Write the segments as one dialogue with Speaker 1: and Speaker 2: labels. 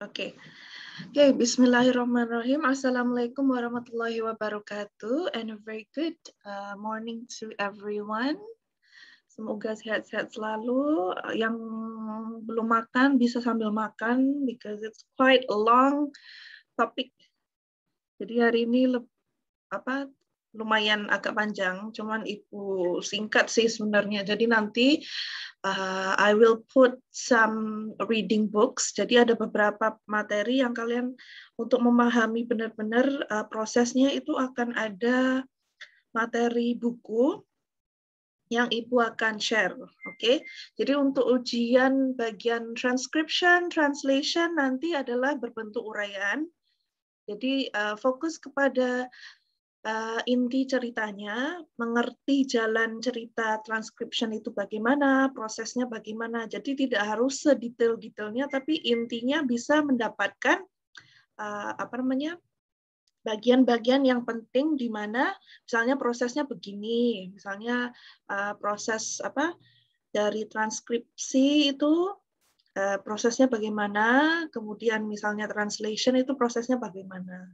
Speaker 1: Oke, Bismillahirrahmanirrahim. Assalamualaikum warahmatullahi wabarakatuh, and a very good morning to everyone. Semoga sehat-sehat selalu. Yang belum makan bisa sambil makan, because it's quite a long topic. Jadi hari ini lumayan agak panjang, cuman Ibu singkat sih sebenarnya. Jadi nanti I will put some reading books. Jadi ada beberapa materi yang kalian untuk memahami benar-benar prosesnya itu akan ada materi buku yang Ibu akan share. Oke. Jadi untuk ujian bagian transcription, translation nanti adalah berbentuk uraian. Jadi fokus kepada inti ceritanya, mengerti jalan cerita transcription itu bagaimana, prosesnya bagaimana. Jadi tidak harus sedetail-detailnya, tapi intinya bisa mendapatkan bagian-bagian yang penting di mana misalnya prosesnya begini, misalnya proses dari transkripsi itu prosesnya bagaimana, kemudian misalnya translation itu prosesnya bagaimana.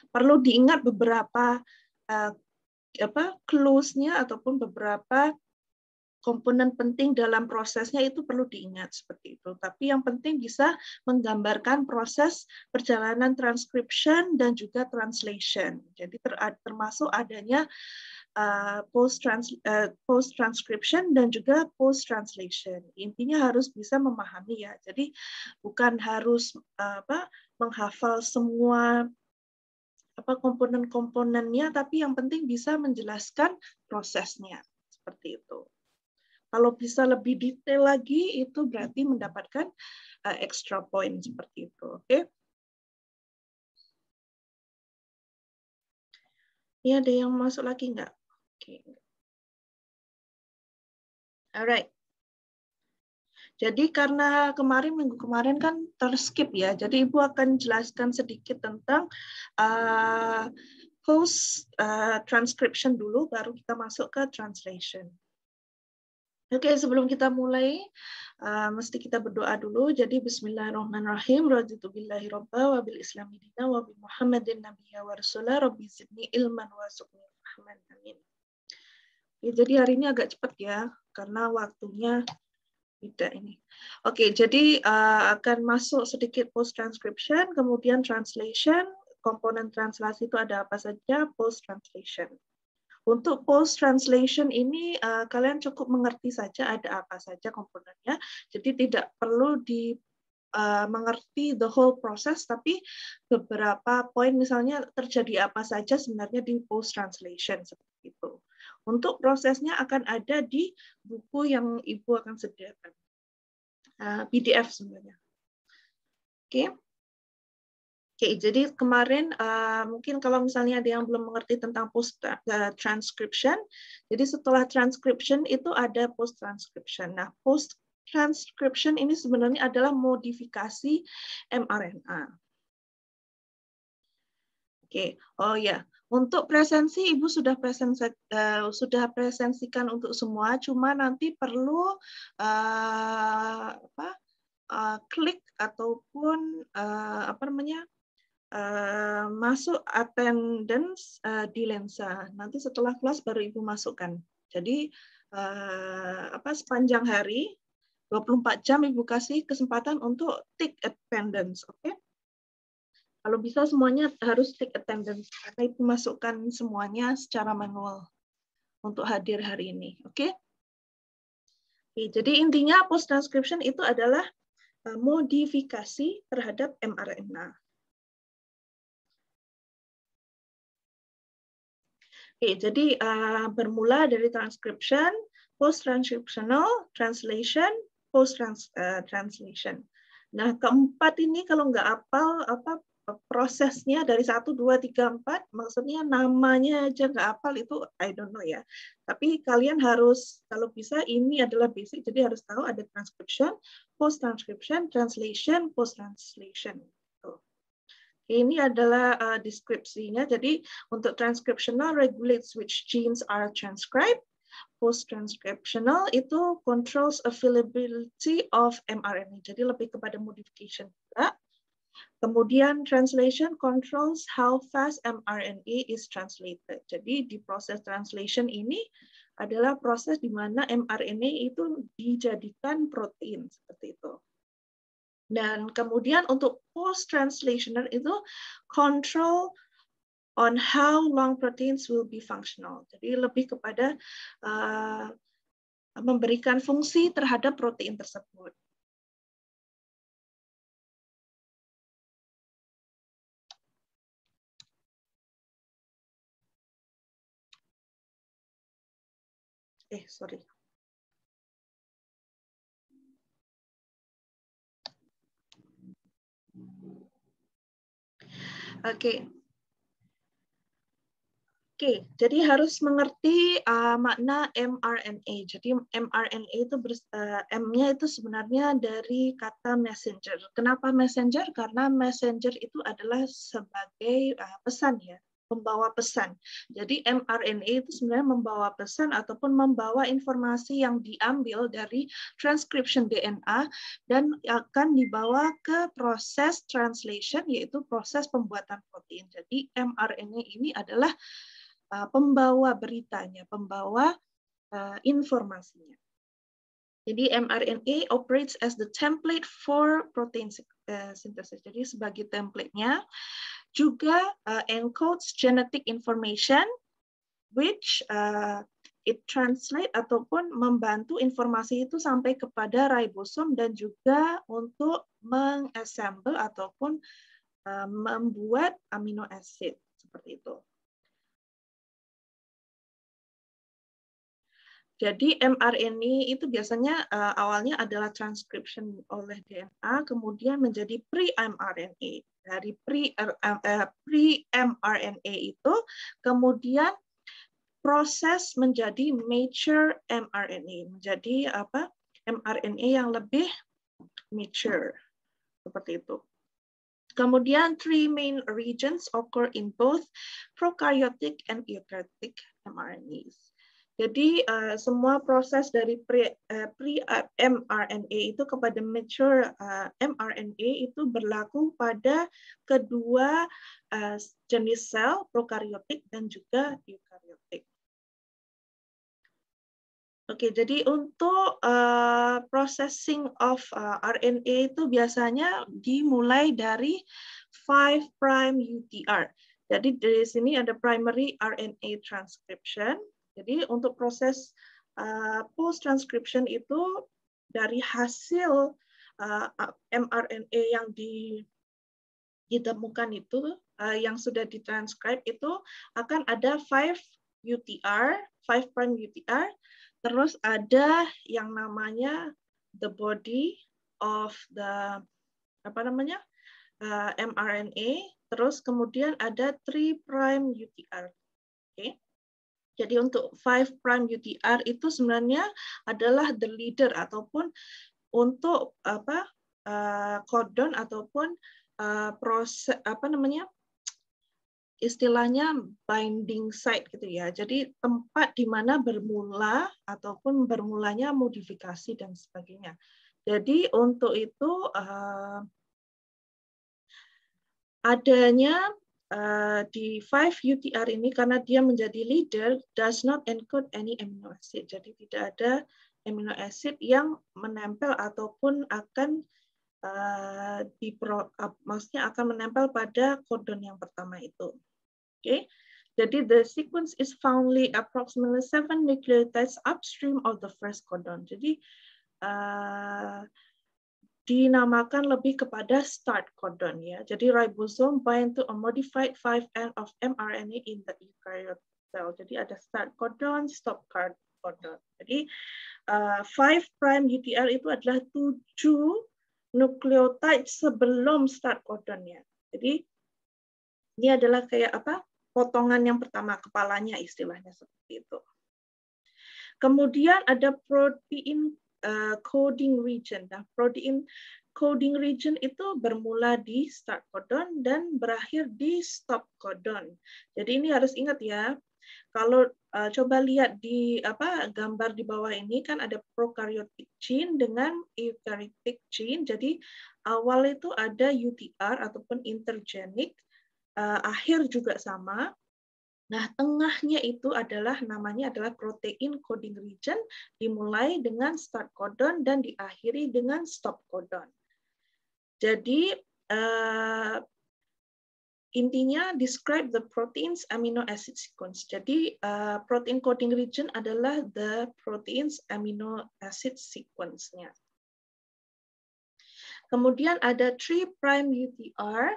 Speaker 1: Perlu diingat beberapa clues-nya ataupun beberapa komponen penting dalam prosesnya itu perlu diingat seperti itu. Tapi yang penting bisa menggambarkan proses perjalanan transcription dan juga translation. Jadi termasuk adanya post transcription dan juga post translation. Intinya harus bisa memahami ya. Jadi bukan harus menghafal semua komponen-komponennya, tapi yang penting bisa menjelaskan prosesnya seperti itu. Kalau bisa lebih detail lagi, itu berarti mendapatkan extra point seperti itu. Oke? Ini ada yang masuk lagi nggak? Oke. Alright. Jadi karena minggu kemarin kan terskip ya, jadi Ibu akan jelaskan sedikit tentang post transcription dulu, baru kita masuk ke translation. Oke, sebelum kita mulai, mesti kita berdoa dulu. Jadi Bismillahirrahmanirrahim. Raditu billahi robba wa bil islami dina wa bi Muhammadin nabiyya wa rasulah rabbi zidni ilman wa zuqni fahman. Amin. Jadi hari ini agak cepat ya, karena waktunya tidak ini. Oke, jadi akan masuk sedikit post transcription, kemudian translation, komponen translasi itu ada apa saja, post translation. Untuk post translation ini kalian cukup mengerti saja ada apa saja komponennya, jadi tidak perlu mengerti the whole process, tapi beberapa poin misalnya terjadi apa saja sebenarnya di post translation seperti itu. Untuk prosesnya akan ada di buku yang Ibu akan sediakan. PDF sebenarnya. Oke. Oke, jadi kemarin mungkin kalau misalnya ada yang belum mengerti tentang post transcription, jadi setelah transcription itu ada post transcription. Nah, post transcription ini sebenarnya adalah modifikasi mRNA. Oke, oh ya, untuk presensi Ibu sudah presensikan untuk semua, cuma nanti perlu klik ataupun masuk attendance di Lensa. Nanti setelah kelas baru Ibu masukkan. Jadi sepanjang hari 24 jam Ibu kasih kesempatan untuk tick attendance, oke? Kalau bisa semuanya harus tick attendance karena Ibu masukkan semuanya secara manual untuk hadir hari ini, oke? Oke, jadi intinya post transcription itu adalah modifikasi terhadap mRNA. Oke, jadi bermula dari transcription, post-transcriptional, translation, post-translation. Nah, keempat ini kalau nggak hafal prosesnya dari 1, 2, 3, 4, maksudnya namanya aja nggak hafal itu I don't know ya. Tapi kalian harus, kalau bisa ini adalah basic, jadi harus tahu ada transcription, post-transcription, translation, post-translation. Ini adalah deskripsinya. Jadi untuk transcriptional regulates which genes are transcribed. Post-transcriptional itu controls availability of mRNA. Jadi lebih kepada modification juga. Kemudian translation controls how fast mRNA is translated. Jadi di proses translation ini adalah proses di mana mRNA itu dijadikan protein seperti itu. Dan kemudian untuk post translational itu control on how long proteins will be functional. Jadi lebih kepada memberikan fungsi terhadap protein tersebut. Sorry. Oke. Oke, jadi harus mengerti makna mRNA. Jadi mRNA itu M-nya itu sebenarnya dari kata messenger. Kenapa messenger? Karena messenger itu adalah sebagai pesan ya, pembawa pesan. Jadi mRNA itu sebenarnya membawa pesan ataupun membawa informasi yang diambil dari transcription DNA dan akan dibawa ke proses translation, yaitu proses pembuatan protein. Jadi mRNA ini adalah pembawa beritanya, pembawa informasinya. Jadi mRNA operates as the template for protein synthesis. Jadi sebagai template-nya juga encodes genetic information which it translate ataupun membantu informasi itu sampai kepada ribosom dan juga untuk mengassemble ataupun membuat amino acid seperti itu. Jadi mRNA itu biasanya awalnya adalah transcription oleh DNA, kemudian menjadi pre-mRNA. Dari pre-mRNA itu kemudian proses menjadi mature mRNA, menjadi mRNA yang lebih mature seperti itu. Kemudian three main regions occur in both prokaryotic and eukaryotic mRNAs. Jadi semua proses dari pre-mRNA itu kepada mature mRNA itu berlaku pada kedua jenis sel, prokaryotik dan juga eukaryotik. Oke, jadi untuk processing of RNA itu biasanya dimulai dari 5' UTR. Jadi dari sini ada primary RNA transcription. Jadi untuk proses post transcription itu dari hasil mRNA yang ditemukan itu yang sudah ditranscribe itu akan ada 5' UTR, terus ada yang namanya the body of the mRNA, terus kemudian ada 3' UTR. Oke. Jadi untuk 5' UTR itu sebenarnya adalah the leader ataupun untuk codon ataupun proses istilahnya binding site gitu ya. Jadi tempat di mana bermula ataupun bermulanya modifikasi dan sebagainya. Jadi untuk itu adanya di 5' UTR ini karena dia menjadi leader does not encode any amino acid. Jadi tidak ada amino acid yang menempel ataupun akan maksudnya akan menempel pada codon yang pertama itu. Oke. Jadi the sequence is foundly approximately 7 nucleotides upstream of the first codon. Jadi dinamakan lebih kepada start codon ya. Jadi ribosome bind to a modified 5' end of mRNA in the eukaryote cell. Jadi ada start codon, stop codon. Jadi 5' UTR itu adalah 7 nukleotide sebelum start codonnya. Jadi ini adalah kayak potongan yang pertama, kepalanya istilahnya seperti itu. Kemudian ada protein coding region. Nah, protein coding region itu bermula di start codon dan berakhir di stop codon. Jadi ini harus ingat ya, Kalau coba lihat di gambar di bawah ini kan ada prokaryotik gene dengan eukaryotik gene. Jadi awal itu ada UTR ataupun intergenic, akhir juga sama. Nah, tengahnya itu namanya adalah protein coding region, dimulai dengan start codon dan diakhiri dengan stop codon. Jadi intinya describe the protein's amino acid sequence. Jadi protein coding region adalah the protein's amino acid sequence-nya. Kemudian ada 3' UTR,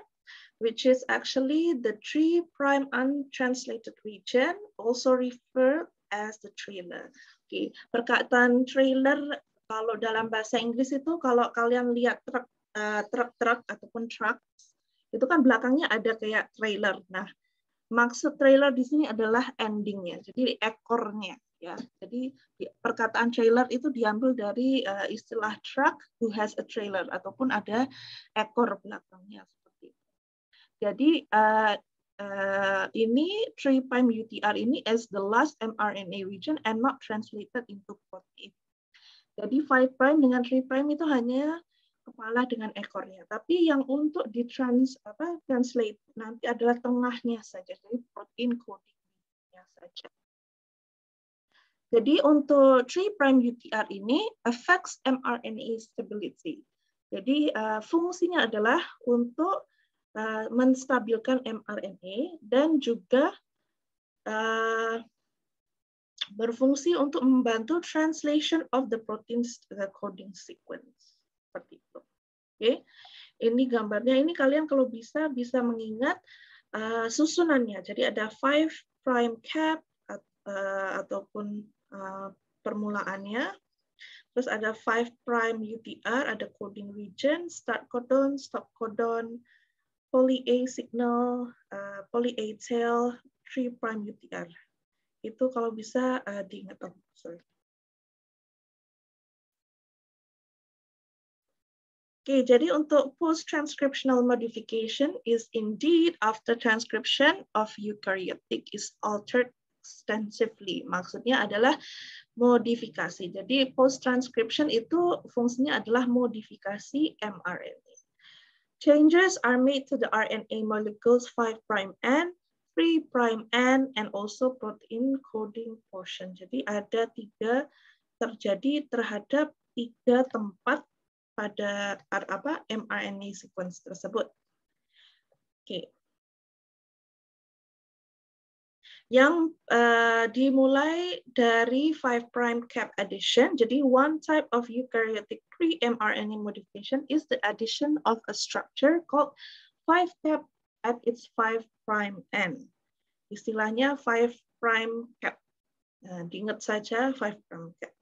Speaker 1: which is actually the 3' untranslated region, also referred as the trailer. Oke, perkataan trailer kalau dalam bahasa Inggris itu kalau kalian lihat truk ataupun trucks, itu kan belakangnya ada kayak trailer. Nah, maksud trailer di sini adalah endingnya, jadi ekornya. Ya, jadi perkataan trailer itu diambil dari istilah truck who has a trailer ataupun ada ekor belakangnya. Jadi ini 3' UTR ini is the last mRNA region and not translated into protein. Jadi 5' dengan 3' itu hanya kepala dengan ekornya. Tapi yang untuk translate nanti adalah tengahnya saja, jadi protein coding-nya saja. Jadi untuk 3' UTR ini affects mRNA stability. Jadi fungsinya adalah untuk menstabilkan mRNA dan juga berfungsi untuk membantu translation of the proteins coding sequence. Seperti itu. Oke, ini gambarnya. Ini kalian kalau bisa mengingat susunannya. Jadi ada 5' cap ataupun permulaannya. Terus ada 5' UTR, ada coding region, start codon, stop codon, poly A signal, poly A tail, 3' UTR. Itu kalau bisa diingat. Oke, jadi untuk post-transcriptional modification is indeed after transcription of eukaryotic is altered extensively. Maksudnya adalah modifikasi. Jadi post-transcription itu fungsinya adalah modifikasi mRNA. Changes are made to the RNA molecules 5' N, 3' N, and also protein coding portion. Jadi ada terjadi terhadap 3 tempat pada mRNA sequence tersebut. Oke. Yang dimulai dari 5' cap addition. Jadi one type of eukaryotic pre-mRNA modification is the addition of a structure called 5' cap at its 5' end. Istilahnya 5' cap. Nah, diingat saja 5' cap.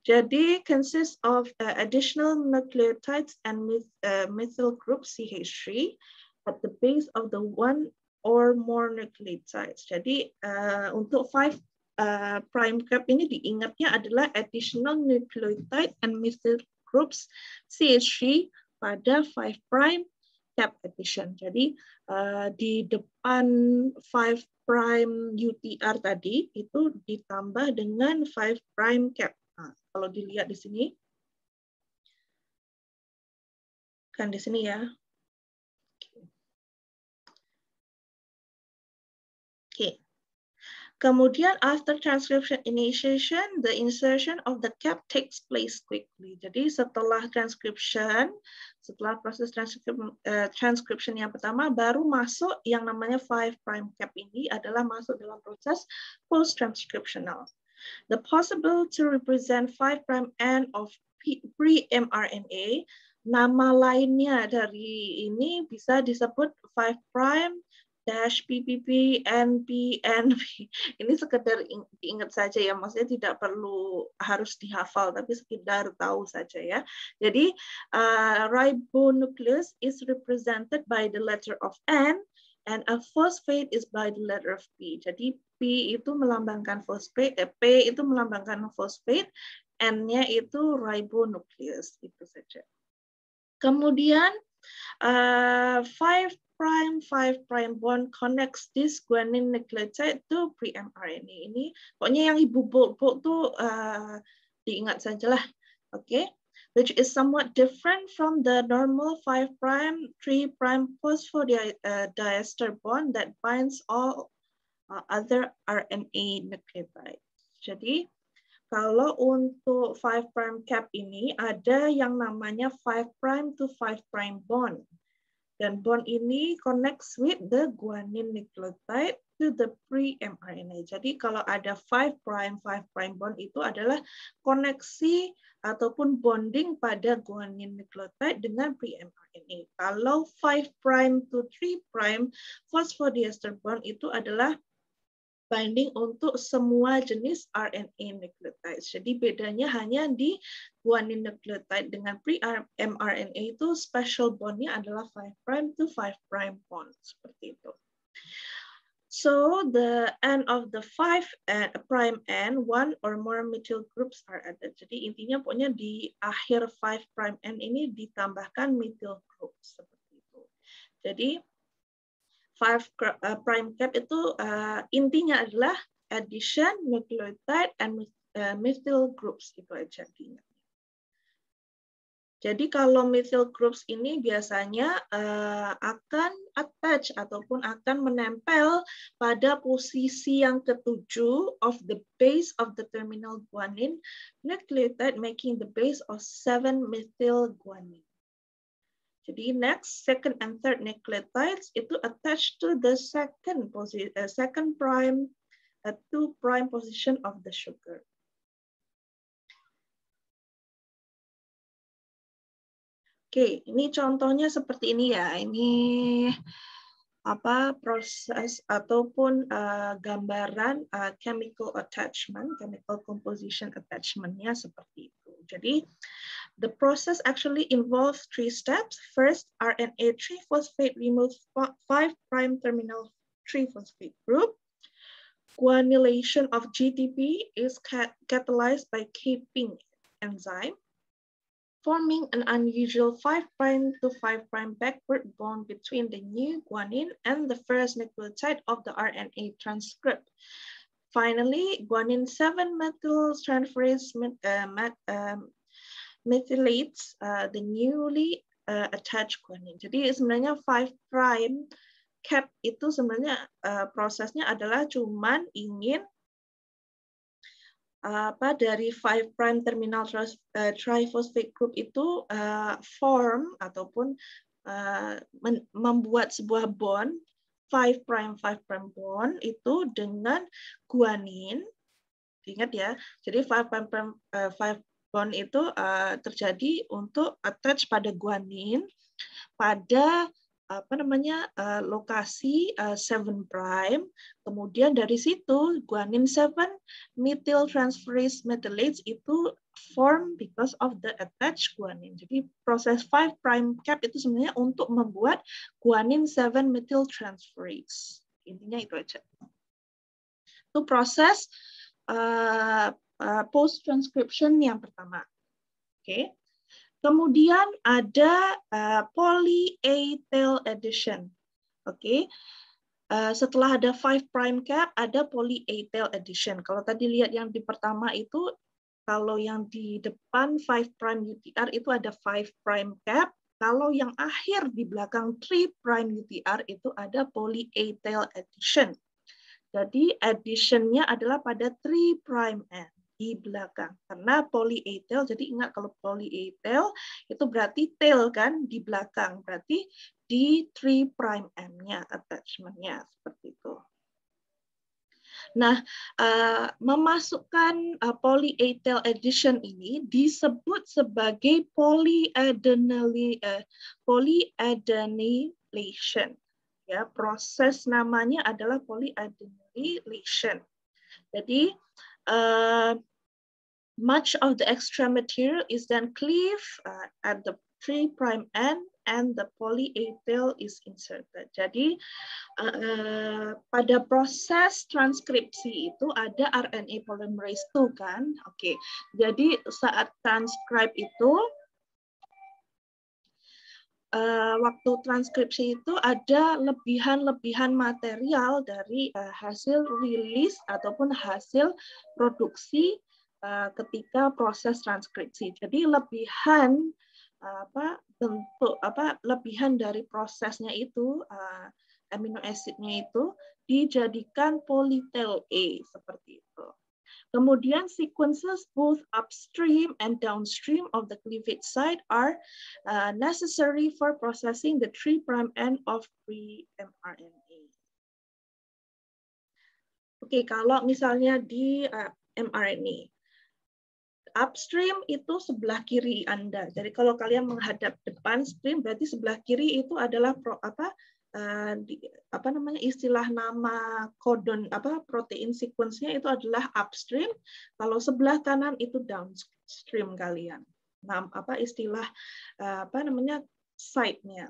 Speaker 1: Jadi consists of additional nucleotides and methyl group CH3 at the base of the one or more nucleotides. Jadi untuk 5' cap ini diingatnya adalah additional nucleotide and methyl groups CH3 pada 5' cap addition. Jadi di depan 5' UTR tadi itu ditambah dengan 5' cap. Nah, kalau dilihat di sini, kan di sini ya. Oke. Kemudian after transcription initiation, the insertion of the cap takes place quickly. Jadi setelah proses transcription yang pertama, baru masuk yang namanya 5' cap ini adalah masuk dalam proses post-transcriptional. The possible to represent 5' N of pre-mRNA, nama lainnya dari ini bisa disebut 5' PPP, NP, NP. Ini sekedar diingat saja ya, maksudnya tidak perlu harus dihafal, tapi sekedar tahu saja ya. Jadi ribonucleus is represented by the letter of N, and a phosphate is by the letter of P. Jadi P itu melambangkan phosphate, P itu melambangkan phosphate, N-nya itu ribonucleus, itu saja. Kemudian 5' 5' bond connects this guanine nucleotide to pre-mRNA. Ini pokoknya yang ibu bold tuh diingat sajalah, oke? Which is somewhat different from the normal 5', 3' phosphodiester bond that binds all other RNA nucleotides. Jadi kalau untuk 5' cap ini ada yang namanya 5' to 5' bond. Dan bond ini connects with the guanine nucleotide to the pre-mRNA. Jadi kalau ada 5' bond itu adalah koneksi ataupun bonding pada guanine nucleotide dengan pre-mRNA. Kalau 5' to 3' phosphodiester bond itu adalah binding untuk semua jenis RNA nucleotides. Jadi bedanya hanya di guanine nucleotide dengan pre-mRNA itu special bondnya adalah 5' to 5' bond seperti itu. So the end of the 5' end, one or more methyl groups are added. Jadi intinya pokoknya di akhir 5' end ini ditambahkan methyl group seperti itu. Jadi 5' cap itu intinya adalah addition nucleotide and methyl groups, itu aja intinya. Jadi kalau methyl groups ini biasanya akan attach ataupun akan menempel pada posisi yang ketujuh of the base of the terminal guanine nucleotide, making the base of 7-methyl guanine. Jadi next, second and third nucleotides itu attached to the second prime, 2' position of the sugar. Oke, ini contohnya seperti ini ya. Ini apa proses ataupun gambaran chemical attachment, chemical composition attachment-nya seperti itu. Jadi the process actually involves 3 steps. First, RNA 3-phosphate removes 5' terminal 3-phosphate group. Guanylation of GTP is catalyzed by capping enzyme, forming an unusual 5' to 5' backward bond between the new guanine and the first nucleotide of the RNA transcript. Finally, guanine 7-methyltransferase methylates the newly attached guanine. Jadi sebenarnya 5' cap itu sebenarnya prosesnya adalah cuman ingin dari 5' terminal triphosphate group itu form ataupun membuat sebuah bond 5' bond itu dengan guanin. Ingat ya, jadi 5' bond itu terjadi untuk attach pada guanin pada lokasi 7'. Kemudian dari situ guanin 7-methyltransferase methylates itu form because of the attached guanine. Jadi proses 5' cap itu sebenarnya untuk membuat guanin 7-methyltransferase. Intinya itu aja. Itu proses post-transcription yang pertama. Oke. Kemudian ada poly A tail addition. Oke. Setelah ada 5' cap, ada poly A tail addition. Kalau tadi lihat yang di pertama itu, kalau yang di depan 5' UTR itu ada 5' cap. Kalau yang akhir di belakang 3' UTR itu ada poly A tail addition. Jadi addition-nya adalah pada 3' end di belakang. Karena poly A tail, jadi ingat kalau poly A tail itu berarti tail kan di belakang. Berarti di 3' M-nya attachment-nya seperti itu. Nah, memasukkan poly A tail addition ini disebut sebagai polyadenylation. Ya, proses namanya adalah polyadenylation. Jadi much of the extra material is then cleaved at the 3' end and the poly A tail is inserted. Jadi pada proses transkripsi itu ada RNA polymerase II kan? Oke. Jadi saat transcribe itu waktu transkripsi itu ada lebihan-lebihan material dari hasil rilis ataupun hasil produksi ketika proses transkripsi. Jadi lebihan lebihan dari prosesnya itu amino acidnya itu dijadikan polytel A seperti itu. Kemudian sequences both upstream and downstream of the cleavage site are necessary for processing the 3' end of pre-mRNA. Oke, kalau misalnya di mRNA, upstream itu sebelah kiri Anda. Jadi kalau kalian menghadap depan stream, berarti sebelah kiri itu adalah istilah nama kodon protein sequence-nya itu adalah upstream. Kalau sebelah kanan itu downstream kalian. Istilah site-nya.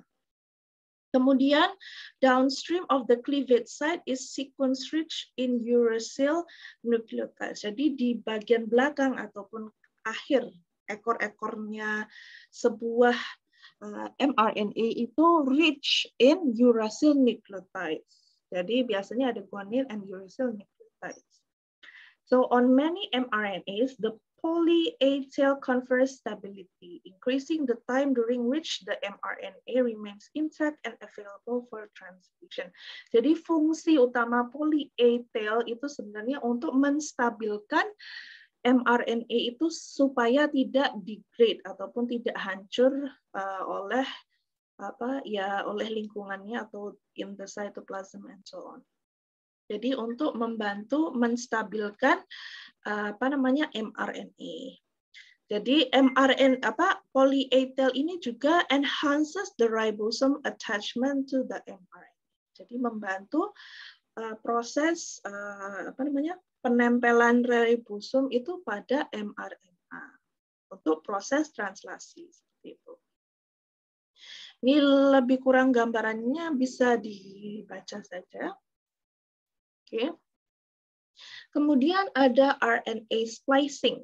Speaker 1: Kemudian downstream of the cleavage site is sequence rich in uracil nucleotides. Jadi di bagian belakang ataupun akhir ekor-ekornya sebuah mRNA itu rich in uracil nucleotides. Jadi biasanya ada guanine and uracil nucleotides. So on many mRNAs, the poly-A tail confers stability, increasing the time during which the mRNA remains intact and available for transcription. Jadi fungsi utama poly-A tail itu sebenarnya untuk menstabilkan mRNA itu supaya tidak degrade ataupun tidak hancur oleh lingkungannya atau in the cytoplasm and so on. Jadi untuk membantu menstabilkan mRNA. Jadi poly-A tail ini juga enhances the ribosome attachment to the mRNA. Jadi membantu proses penempelan ribosom itu pada mRNA untuk proses translasi seperti itu. Ini lebih kurang gambarannya bisa dibaca saja. Oke. Kemudian ada RNA splicing.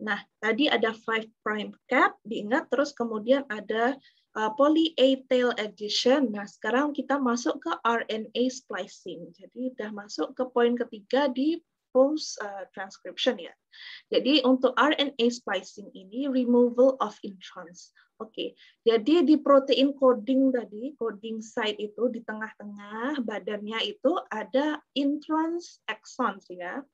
Speaker 1: Nah, tadi ada 5' cap, diingat, terus kemudian ada poly-A tail addition. Nah, sekarang kita masuk ke RNA splicing. Jadi udah masuk ke poin ketiga di post transcription ya. Jadi untuk RNA splicing ini removal of introns. Oke, jadi di protein coding tadi, coding site itu di tengah-tengah badannya itu ada introns exons ya.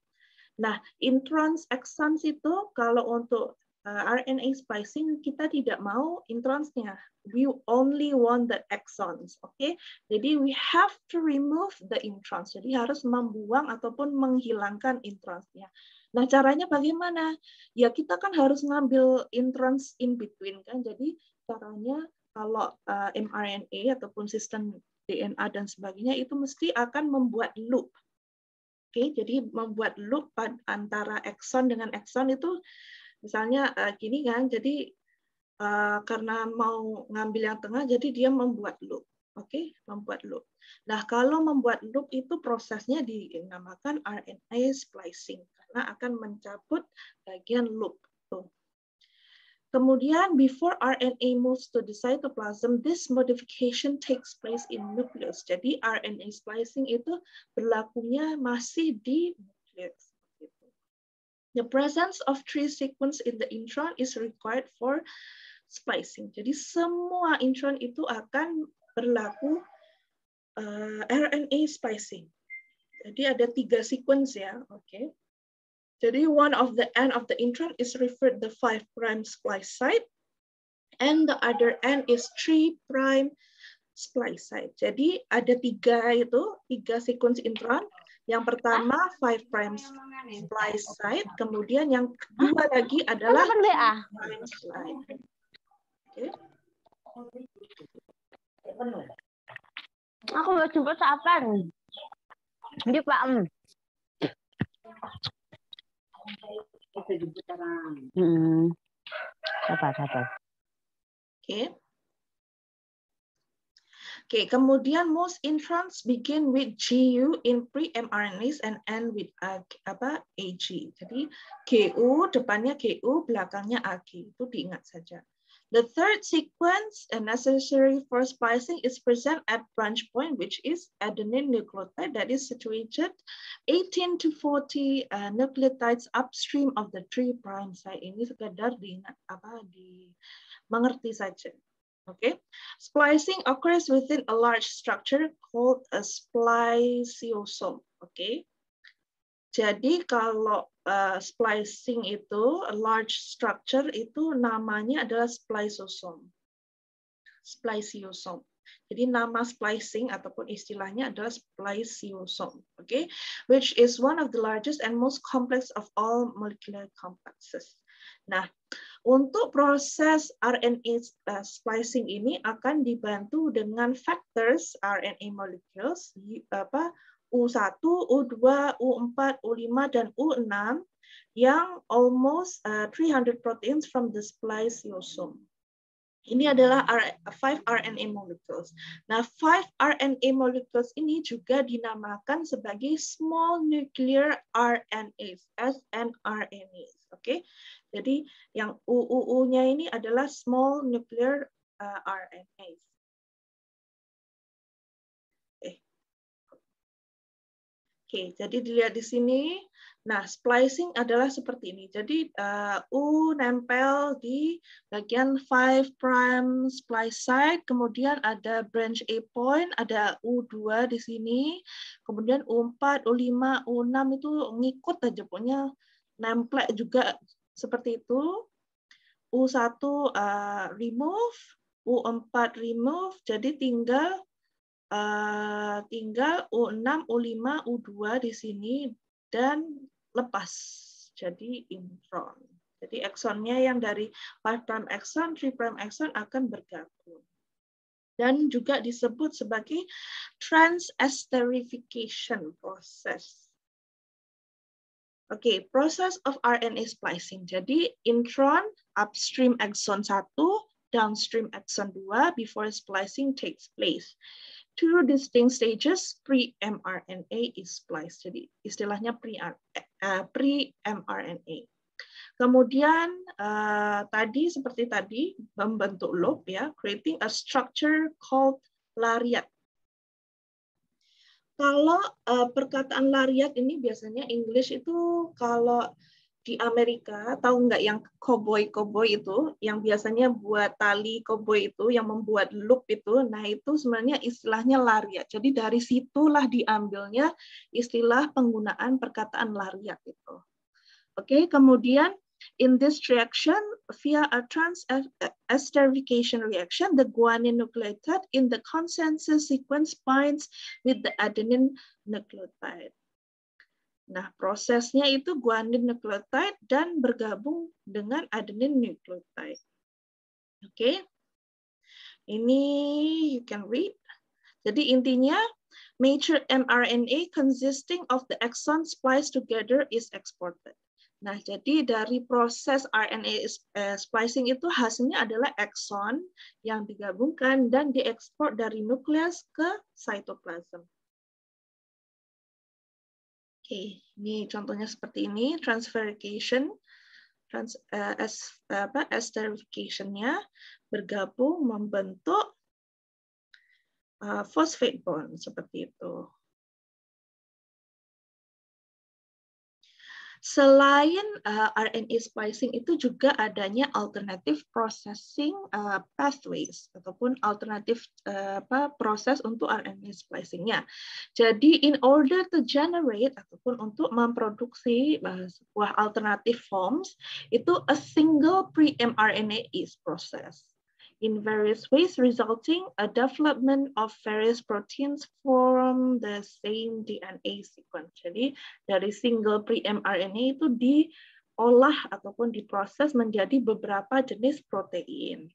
Speaker 1: Nah, introns exons itu kalau untuk RNA splicing kita tidak mau intronsnya. We only want the exons, oke? Jadi we have to remove the introns. Jadi harus membuang ataupun menghilangkan intronsnya. Nah, caranya bagaimana? Ya kita kan harus ngambil introns in between kan. Jadi caranya kalau mRNA ataupun sistem DNA dan sebagainya itu mesti akan membuat loop. Oke, jadi membuat loop antara exon dengan exon itu misalnya gini kan. Jadi karena mau ngambil yang tengah, jadi dia membuat loop. Oke, membuat loop. Nah, kalau membuat loop itu prosesnya dinamakan RNA splicing karena akan mencabut bagian loop. Kemudian, before RNA moves to the cytoplasm, this modification takes place in nucleus. Jadi, RNA splicing itu berlakunya masih di nucleus. The presence of 3 sequence in the intron is required for splicing. Jadi, semua intron itu akan berlaku RNA splicing. Jadi ada 3 sequence ya, oke. Jadi one of the end of the intron is referred the 5' splice site, and the other end is 3' splice site. Jadi ada 3 sequence intron. Yang pertama 5' splice site, kemudian yang kedua lagi adalah prime site. Okay.
Speaker 2: Aku mau jemput kapan? Di Pak Sabar.
Speaker 1: Oke. Oke, kemudian most introns begin with GU in pre-mRNAs and end with AG. Jadi GU depannya GU, belakangnya AG. Itu diingat saja. The third sequence necessary for splicing is present at branch point, which is adenine nucleotide that is situated 18 to 40 nucleotides upstream of the 3' site. Ini sekedar mengerti saja. Okay, splicing occurs within a large structure called a spliciosome. Okay, jadi kalau splicing itu, a large structure itu namanya adalah spliciosome. Spliciosome. Jadi nama splicing ataupun istilahnya adalah spliciosome. Okay, which is one of the largest and most complex of all molecular complexes. Nah, untuk proses RNA splicing ini akan dibantu dengan factors RNA molecules U1, U2, U4, U5, dan U6 yang almost 300 proteins from the spliciosome. Ini adalah 5 RNA molecules. Nah, 5 RNA molecules ini juga dinamakan sebagai small nuclear RNAs, snRNAs. Oke, jadi yang UUU-nya ini adalah small nuclear RNAs. Oke, jadi dilihat di sini. Nah, splicing adalah seperti ini. Jadi U nempel di bagian 5' splice site, kemudian ada branch A point, ada U2 di sini, kemudian U4, U5, U6 itu ngikut aja, pokoknya nempel juga seperti itu. U1 remove, U4 remove, jadi tinggal U6, U5, U2 di sini dan lepas. Jadi intron. Jadi eksonnya yang dari 5' exon, 3' exon akan bergabung. Dan juga disebut sebagai transesterification process. Oke, process of RNA splicing. Jadi intron upstream exon 1, downstream exon 2 before splicing takes place. 2 distinct stages pre-mRNA is spliced. Jadi istilahnya pre-mRNA. Kemudian seperti tadi membentuk loop ya, creating a structure called lariat. Kalau perkataan lariat ini biasanya English itu kalau di Amerika, tahu nggak yang cowboy itu, yang biasanya buat tali cowboy itu, yang membuat loop itu, nah itu sebenarnya istilahnya lariat. Jadi dari situlah diambilnya istilah penggunaan perkataan lariat itu. Oke, kemudian in this reaction, via a transesterification reaction, the guanine nucleotide in the consensus sequence binds with the adenine nucleotide. Nah, prosesnya itu guanine nucleotide dan bergabung dengan adenine nucleotide. Oke. Ini you can read. Jadi intinya mature mRNA consisting of the exon spliced together is exported. Nah, jadi dari proses RNA splicing itu hasilnya adalah exon yang digabungkan dan diekspor dari nukleus ke cytoplasm. Oke, ini contohnya seperti ini, transferication, esterification-nya bergabung membentuk phosphate bond seperti itu. Selain RNA splicing itu juga adanya alternative processing pathways ataupun alternatif proses untuk RNA splicing-nya. Jadi in order to generate ataupun untuk memproduksi sebuah alternative forms itu a single pre-mRNA is processed in various ways, resulting a development of various proteins from the same DNA sequence. Jadi dari single pre-mRNA itu diolah ataupun diproses menjadi beberapa jenis protein.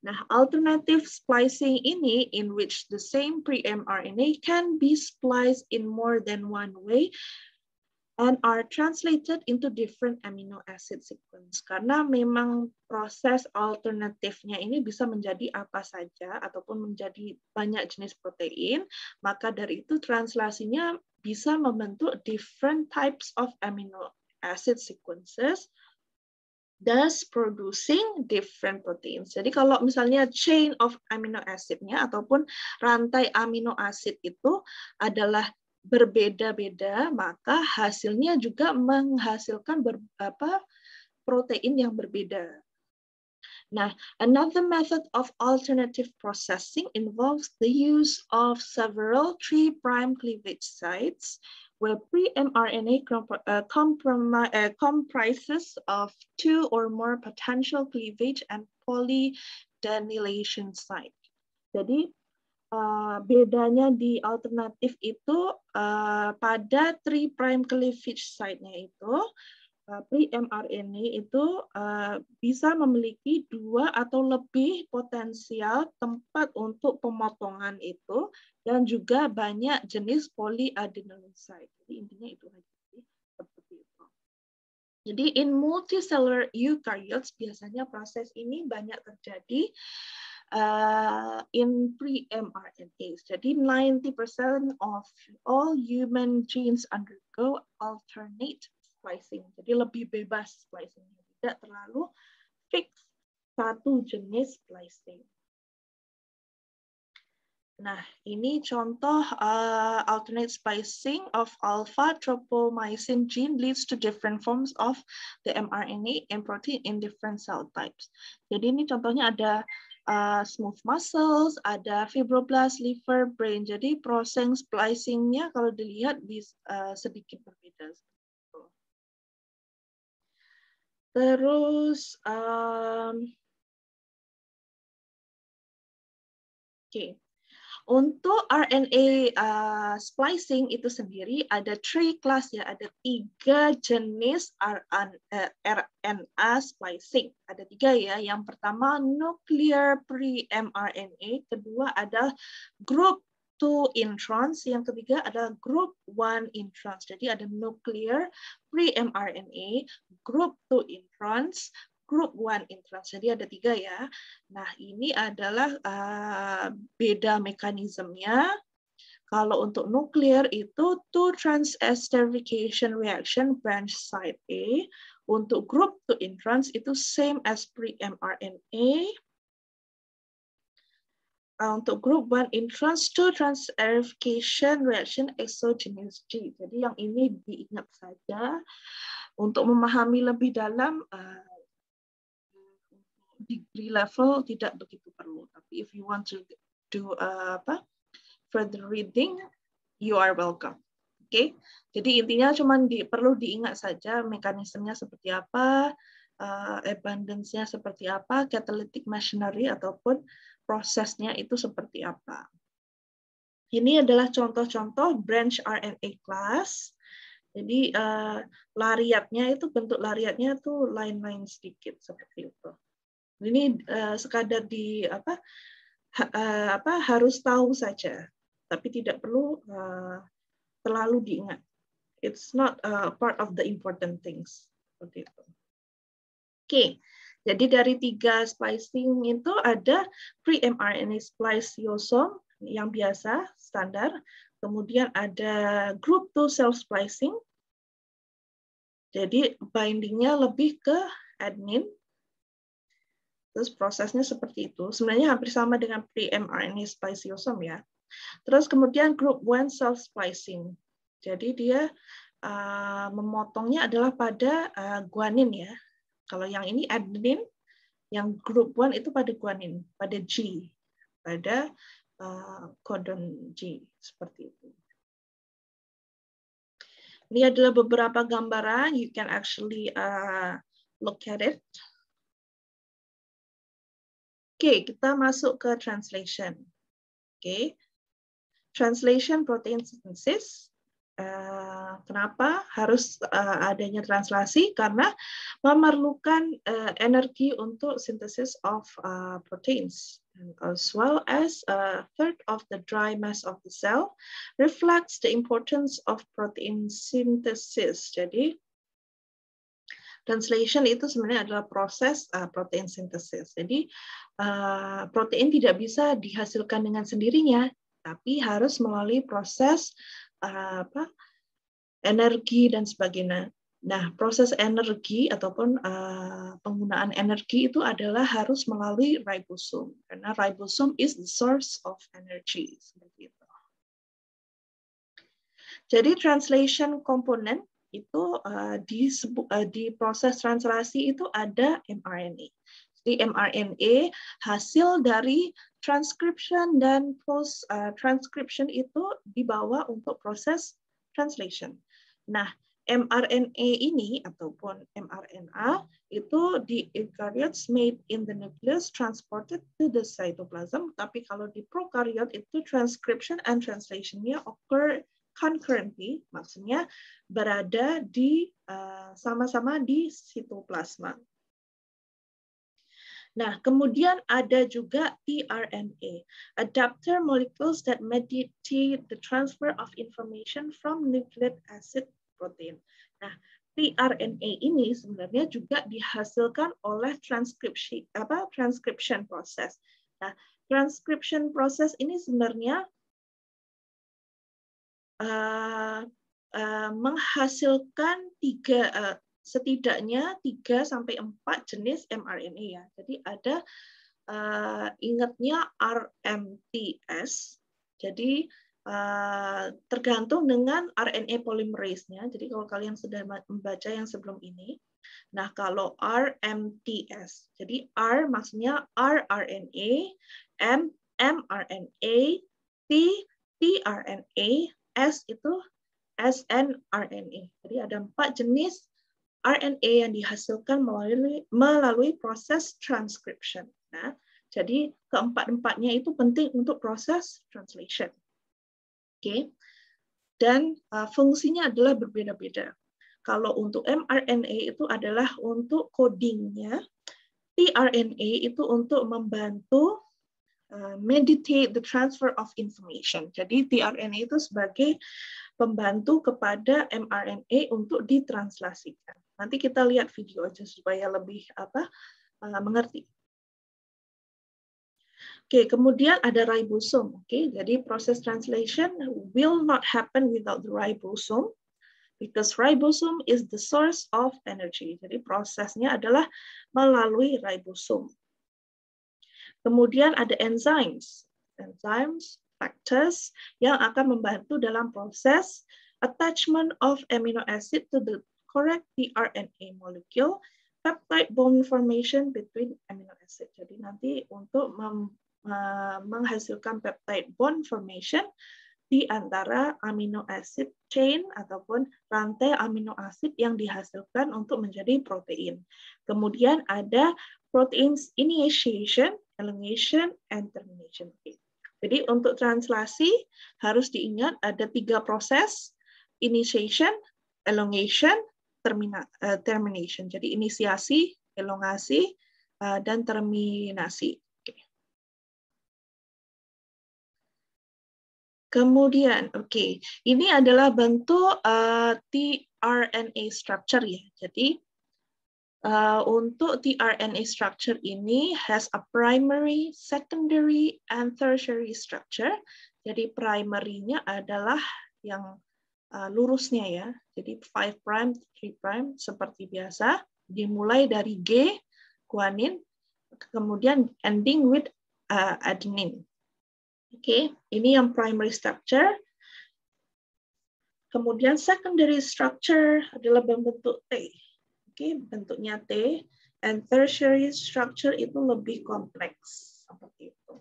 Speaker 1: Nah, alternative splicing ini in which the same pre-mRNA can be spliced in more than one way and are translated into different amino acid sequence. Karena memang proses alternatifnya ini bisa menjadi apa saja ataupun menjadi banyak jenis protein, maka dari itu translasinya bisa membentuk different types of amino acid sequences thus producing different proteins. Jadi kalau misalnya chain of amino acid-nya ataupun rantai amino acid itu adalah berbeda-beda, maka hasilnya juga menghasilkan protein yang berbeda. Now, another method of alternative processing involves the use of several 3' cleavage sites, where pre-mRNA comprises of 2 or more potential cleavage and polydenylation site. Jadi bedanya di alternatif itu pada 3' cleavage site-nya itu pre-mRNA itu bisa memiliki 2 atau lebih potensial tempat untuk pemotongan itu dan juga banyak jenis polyadenylated. Jadi intinya itu aja seperti itu. Jadi in multicellular eukaryotes biasanya proses ini banyak terjadi in pre-mRNA. Jadi 90% of all human genes undergo alternate splicing. Jadi lebih bebas splicing-nya, tidak terlalu fix satu jenis splicing. Nah, ini contoh alternate splicing of alpha tropomyosin gene leads to different forms of the mRNA and protein in different cell types. Jadi ini contohnya ada smooth muscles, ada fibroblast, liver, brain. Jadi proses splicing-nya kalau dilihat sedikit berbeda. Terus, untuk RNA splicing itu sendiri ada 3 class ya, ada 3 jenis RNA splicing. Ada 3 ya. Yang pertama nuclear pre-mRNA, kedua ada group 2 introns, yang ketiga adalah group 1 introns. Jadi ada nuclear pre-mRNA, group 2 introns, group 1 introns. Jadi ada 3 ya. Nah, ini adalah beda mekanismenya. Kalau untuk nuklir itu 2 trans-esterification reaction branch site A. Untuk group 2 introns itu same as pre-mRNA. Untuk group 1 introns, 2 trans-esterification reaction exogenous G. Jadi yang ini diingat saja. Untuk memahami lebih dalam, degree level tidak begitu perlu. Tapi if you want to do further reading, you are welcome. Oke, jadi intinya cuma perlu diingat saja mekanismenya seperti apa, abundance-nya seperti apa, catalytic machinery ataupun prosesnya itu seperti apa. Ini adalah contoh-contoh branch RNA class. Jadi lariatnya itu bentuk lariatnya tuh line-line sedikit seperti itu. Ini sekadar harus tahu saja, tapi tidak perlu terlalu diingat. It's not part of the important things. Seperti itu. Oke, jadi dari 3 splicing itu ada pre-mRNA spliceosome yang biasa standar, kemudian ada group 2 cell splicing. Jadi bindingnya lebih ke adenin. Terus prosesnya seperti itu. Sebenarnya hampir sama dengan pre-mRNA spliceosome ya. Terus kemudian group 1 cell splicing. Jadi dia memotongnya adalah pada guanin ya. Kalau yang ini adenin, yang group 1 itu pada guanin, pada G, pada codon G seperti itu. Ini adalah beberapa gambaran. You can actually look at it. Oke, kita masuk ke translation. Oke, translation protein synthesis. Kenapa harus adanya translasi? Karena memerlukan energi untuk synthesis of proteins, as well as a third of the dry mass of the cell reflects the importance of protein synthesis. Jadi translation itu sebenarnya adalah proses protein synthesis. Jadi protein tidak bisa dihasilkan dengan sendirinya, tapi harus melalui proses energi dan sebagainya. Nah, proses energi ataupun penggunaan energi itu adalah harus melalui ribosom, karena ribosom is the source of energy. Seperti itu. Jadi translation component itu di proses translasi itu ada mRNA. Jadi mRNA hasil dari transcription dan post transcription itu dibawa untuk proses translation. Nah, mRNA ini ataupun mRNA itu di eukaryotes made in the nucleus transported to the cytoplasm. Tapi kalau di prokaryot itu transcription and translation-nya occur concurrently, maksudnya berada di sama-sama di sitoplasma. Nah, kemudian ada juga tRNA, adapter molecules that mediate the transfer of information from nucleic acid protein. Nah, tRNA ini sebenarnya juga dihasilkan oleh transcription process. Nah, transcription process ini sebenarnya menghasilkan setidaknya 3 sampai 4 jenis mRNA ya. Jadi ada ingatnya RMTS. Jadi tergantung dengan RNA polymerase-nya. Jadi kalau kalian sudah membaca yang sebelum ini, nah kalau RMTS, jadi R maksudnya rRNA, M mRNA, T tRNA, S itu snRNA. Jadi ada 4 jenis RNA yang dihasilkan melalui proses transcription. Nah, jadi keempat-empatnya itu penting untuk proses translation. Oke. Dan fungsinya adalah berbeda-beda. Kalau untuk mRNA itu adalah untuk codingnya, tRNA itu untuk membantu mediate the transfer of information. Jadi tRNA itu sebagai pembantu kepada mRNA untuk ditranslasikan. Nanti kita lihat video aja supaya lebih mengerti. Oke, kemudian ada ribosom. Oke, jadi proses translation will not happen without the ribosome because ribosome is the source of energy. Jadi prosesnya adalah melalui ribosom. Kemudian ada enzymes, factors yang akan membantu dalam proses attachment of amino acid to the correct tRNA molecule, peptide bond formation between amino acid. Jadi nanti untuk menghasilkan peptide bond formation di antara amino acid chain ataupun rantai amino acid yang dihasilkan untuk menjadi protein. Kemudian ada proteins initiation, elongation, and termination. Jadi untuk translasi harus diingat ada 3 proses, initiation, elongation, termination. Jadi inisiasi, elongasi, dan terminasi. Kemudian, ini adalah bentuk tRNA structure ya. Jadi untuk tRNA structure ini has a primary, secondary, and tertiary structure. Jadi primary-nya adalah yang lurusnya ya. Jadi 5', 3' seperti biasa. Dimulai dari G, guanin, kemudian ending with adenine. Ini yang primary structure. Kemudian secondary structure adalah berbentuk T. Bentuknya T, and tertiary structure itu lebih kompleks seperti itu.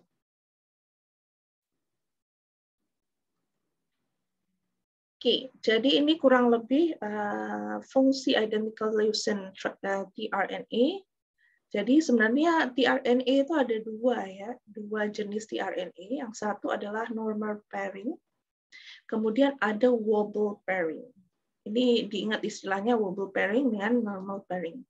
Speaker 1: Jadi ini kurang lebih fungsi identical leucine tRNA. Jadi sebenarnya tRNA itu ada 2 jenis tRNA. Yang satu adalah normal pairing, kemudian ada wobble pairing. Ini diingat istilahnya wobble pairing dengan normal pairing.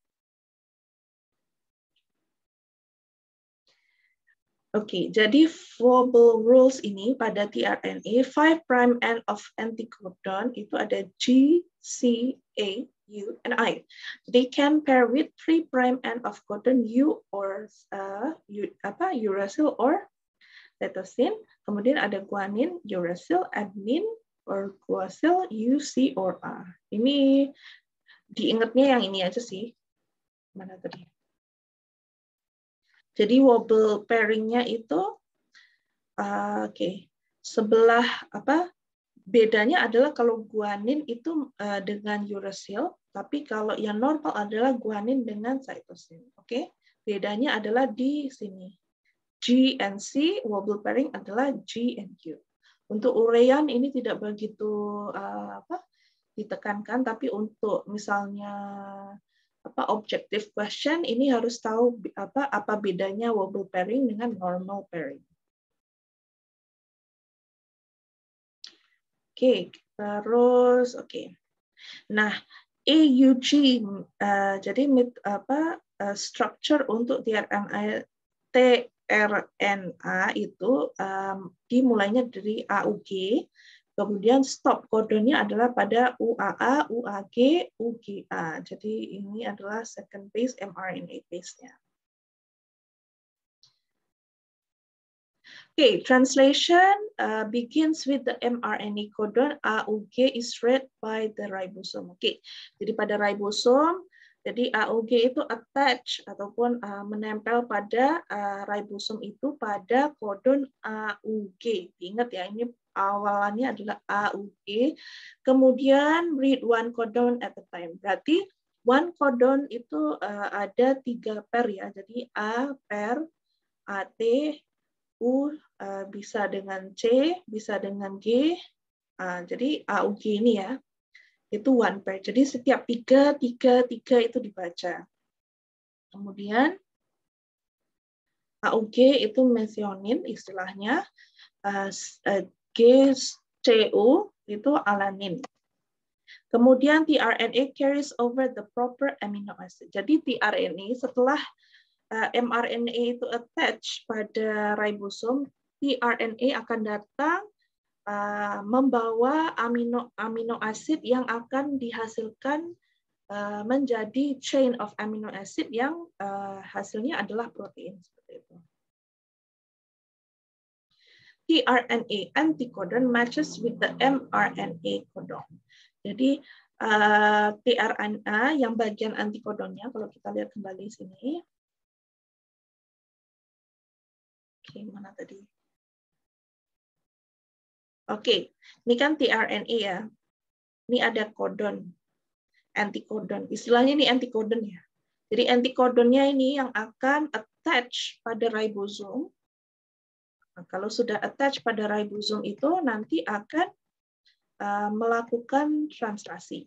Speaker 1: Jadi wobble rules ini pada tRNA 5' end of anticodon itu ada G, C, A, U, and I. They can pair with 3' end of codon U or uracil or cytosine. Kemudian ada guanin, uracil, adenine, or guasil, U, C, or R. Ini diingatnya yang ini aja sih. Mana tadi? Jadi wobble pairing-nya itu sebelah bedanya adalah kalau guanin itu dengan uracil, tapi kalau yang normal adalah guanin dengan cytosine. Oke, bedanya adalah di sini. G and C, wobble pairing adalah G and Q. Untuk urean ini tidak begitu ditekankan, tapi untuk misalnya objective question ini harus tahu apa bedanya wobble pairing dengan normal pairing. Oke, terus Nah, AUG jadi structure untuk tRNA itu dimulainya dari AUG, kemudian stop codonnya adalah pada UAA, UAG, UGA. Jadi ini adalah second base mRNA base-nya. Translation begins with the mRNA codon AUG is read by the ribosome. Jadi pada ribosom, jadi AUG itu attach ataupun menempel pada ribosom itu pada kodon AUG. Ingat ya, ini awalannya adalah AUG. Kemudian read one codon at a time. Berarti one codon itu ada 3 pair ya. Jadi A pair, AT, U bisa dengan C, bisa dengan G. Jadi AUG ini ya, itu one pair. Jadi setiap 3 itu dibaca. Kemudian AUG itu mesionin istilahnya, GCU itu alanin. Kemudian tRNA carries over the proper amino acid. Jadi tRNA setelah mRNA itu attach pada ribosom, tRNA akan datang membawa amino acid yang akan dihasilkan menjadi chain of amino acid yang hasilnya adalah protein seperti itu. tRNA anticodon matches with the mRNA codon. Jadi tRNA yang bagian antikodonnya, kalau kita lihat kembali sini. Mana tadi? Ini kan tRNA ya. Ini ada kodon, antikodon. Istilahnya ini antikodon ya. Jadi antikodonnya ini yang akan attach pada ribosom. Nah, kalau sudah attach pada ribosom itu nanti akan melakukan translasi.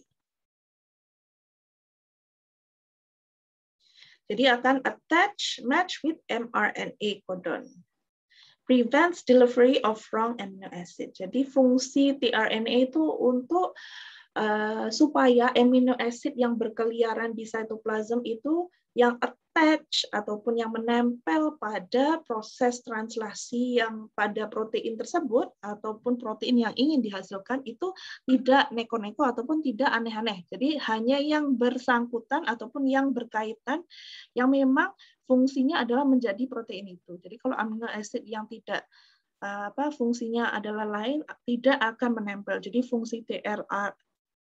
Speaker 1: Jadi akan attach match with mRNA codon. Prevents delivery of wrong amino acid. Jadi fungsi tRNA itu untuk supaya amino acid yang berkeliaran di cytoplasm itu yang attach ataupun yang menempel pada proses translasi yang pada protein tersebut ataupun protein yang ingin dihasilkan itu tidak neko-neko ataupun tidak aneh-aneh. Jadi hanya yang bersangkutan ataupun yang berkaitan yang memang fungsinya adalah menjadi protein itu. Jadi kalau amino acid yang tidak fungsinya adalah lain tidak akan menempel. Jadi fungsi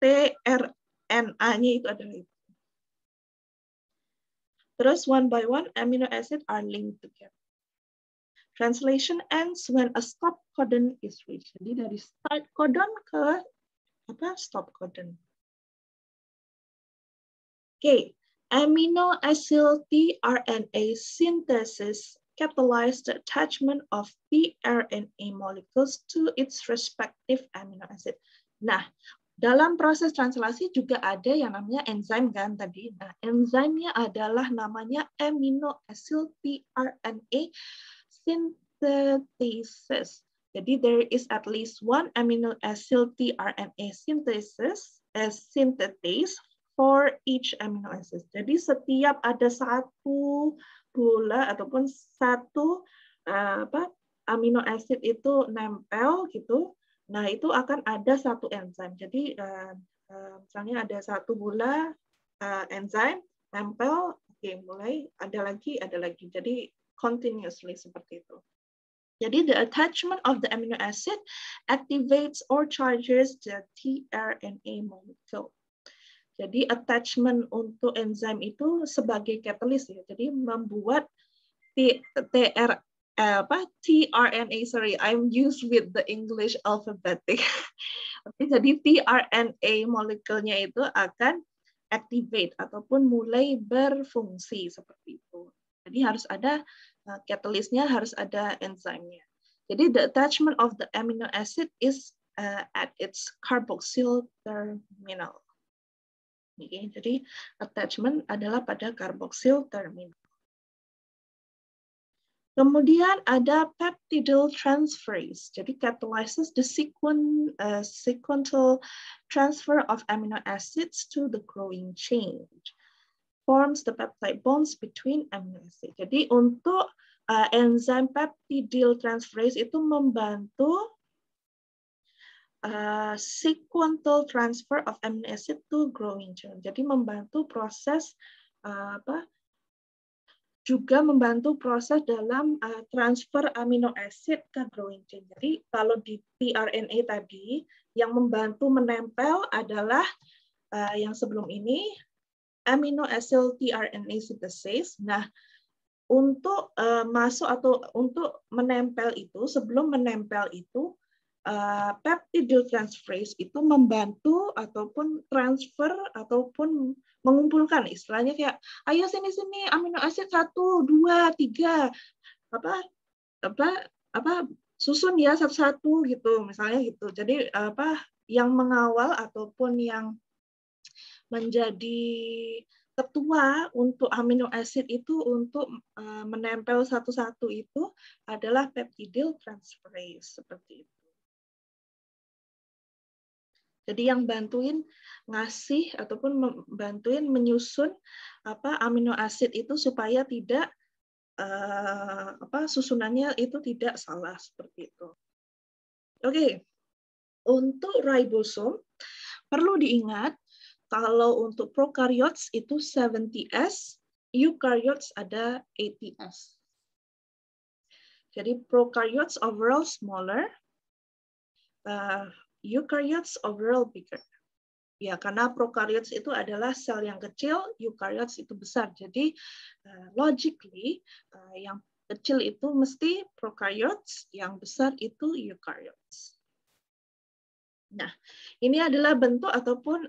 Speaker 1: tRNA-nya itu adalah itu. Terus one by one amino acid are linked together. Translation ends when a stop codon is reached. Jadi dari start codon ke stop codon. Amino acyl tRNA synthesis catalyze the attachment of tRNA molecules to its respective amino acid. Nah, dalam proses translasi juga ada yang namanya enzim kan tadi. Nah, enzimnya adalah namanya amino acyl tRNA synthesis. Jadi there is at least one amino acyl tRNA synthesis synthetase for each amino acid. Jadi setiap ada satu gula ataupun satu amino acid itu nempel gitu. Nah, itu akan ada satu enzim. Jadi, misalnya ada satu gula enzim, nempel, mulai ada lagi. Jadi, continuously seperti itu. Jadi, the attachment of the amino acid activates or charges the tRNA molecule. Jadi attachment untuk enzim itu sebagai catalyst ya. Jadi membuat tRNA, sorry, I'm used with the English alphabetic. Jadi tRNA molekulnya itu akan activate ataupun mulai berfungsi seperti itu. Jadi harus ada catalystnya, harus ada enzimnya. Jadi the attachment of the amino acid is at its carboxyl terminal. Okay, jadi attachment adalah pada carboxyl terminal. Kemudian ada peptidyl transferase. Jadi catalyzes the sequential transfer of amino acids to the growing chain. Forms the peptide bonds between amino acids. Jadi untuk enzim peptidyl transferase itu membantu sequential transfer of amino acid to growing chain. Jadi membantu proses juga membantu proses dalam transfer amino acid ke growing chain. Jadi kalau di tRNA tadi yang membantu menempel adalah yang sebelum ini amino acid tRNA synthesis. Nah, untuk masuk atau untuk menempel itu, sebelum menempel itu peptidyl transferase itu membantu ataupun transfer ataupun mengumpulkan, istilahnya kayak ayo sini amino asid 1, 2, 3 susun ya satu-satu gitu misalnya gitu. Jadi yang mengawal ataupun yang menjadi ketua untuk amino asid itu untuk menempel satu-satu itu adalah peptidyl transferase seperti itu. Jadi yang bantuin ngasih ataupun bantuin menyusun amino asid itu supaya tidak susunannya itu tidak salah seperti itu. Oke. Untuk ribosom perlu diingat kalau untuk prokaryotes itu 70S, eukaryotes ada 80S. Jadi prokaryotes overall smaller, eukaryotes overall bigger. Ya, karena prokaryotes itu adalah sel yang kecil, eukaryotes itu besar. Jadi logically yang kecil itu mesti prokaryotes, yang besar itu eukaryotes. Nah, ini adalah bentuk ataupun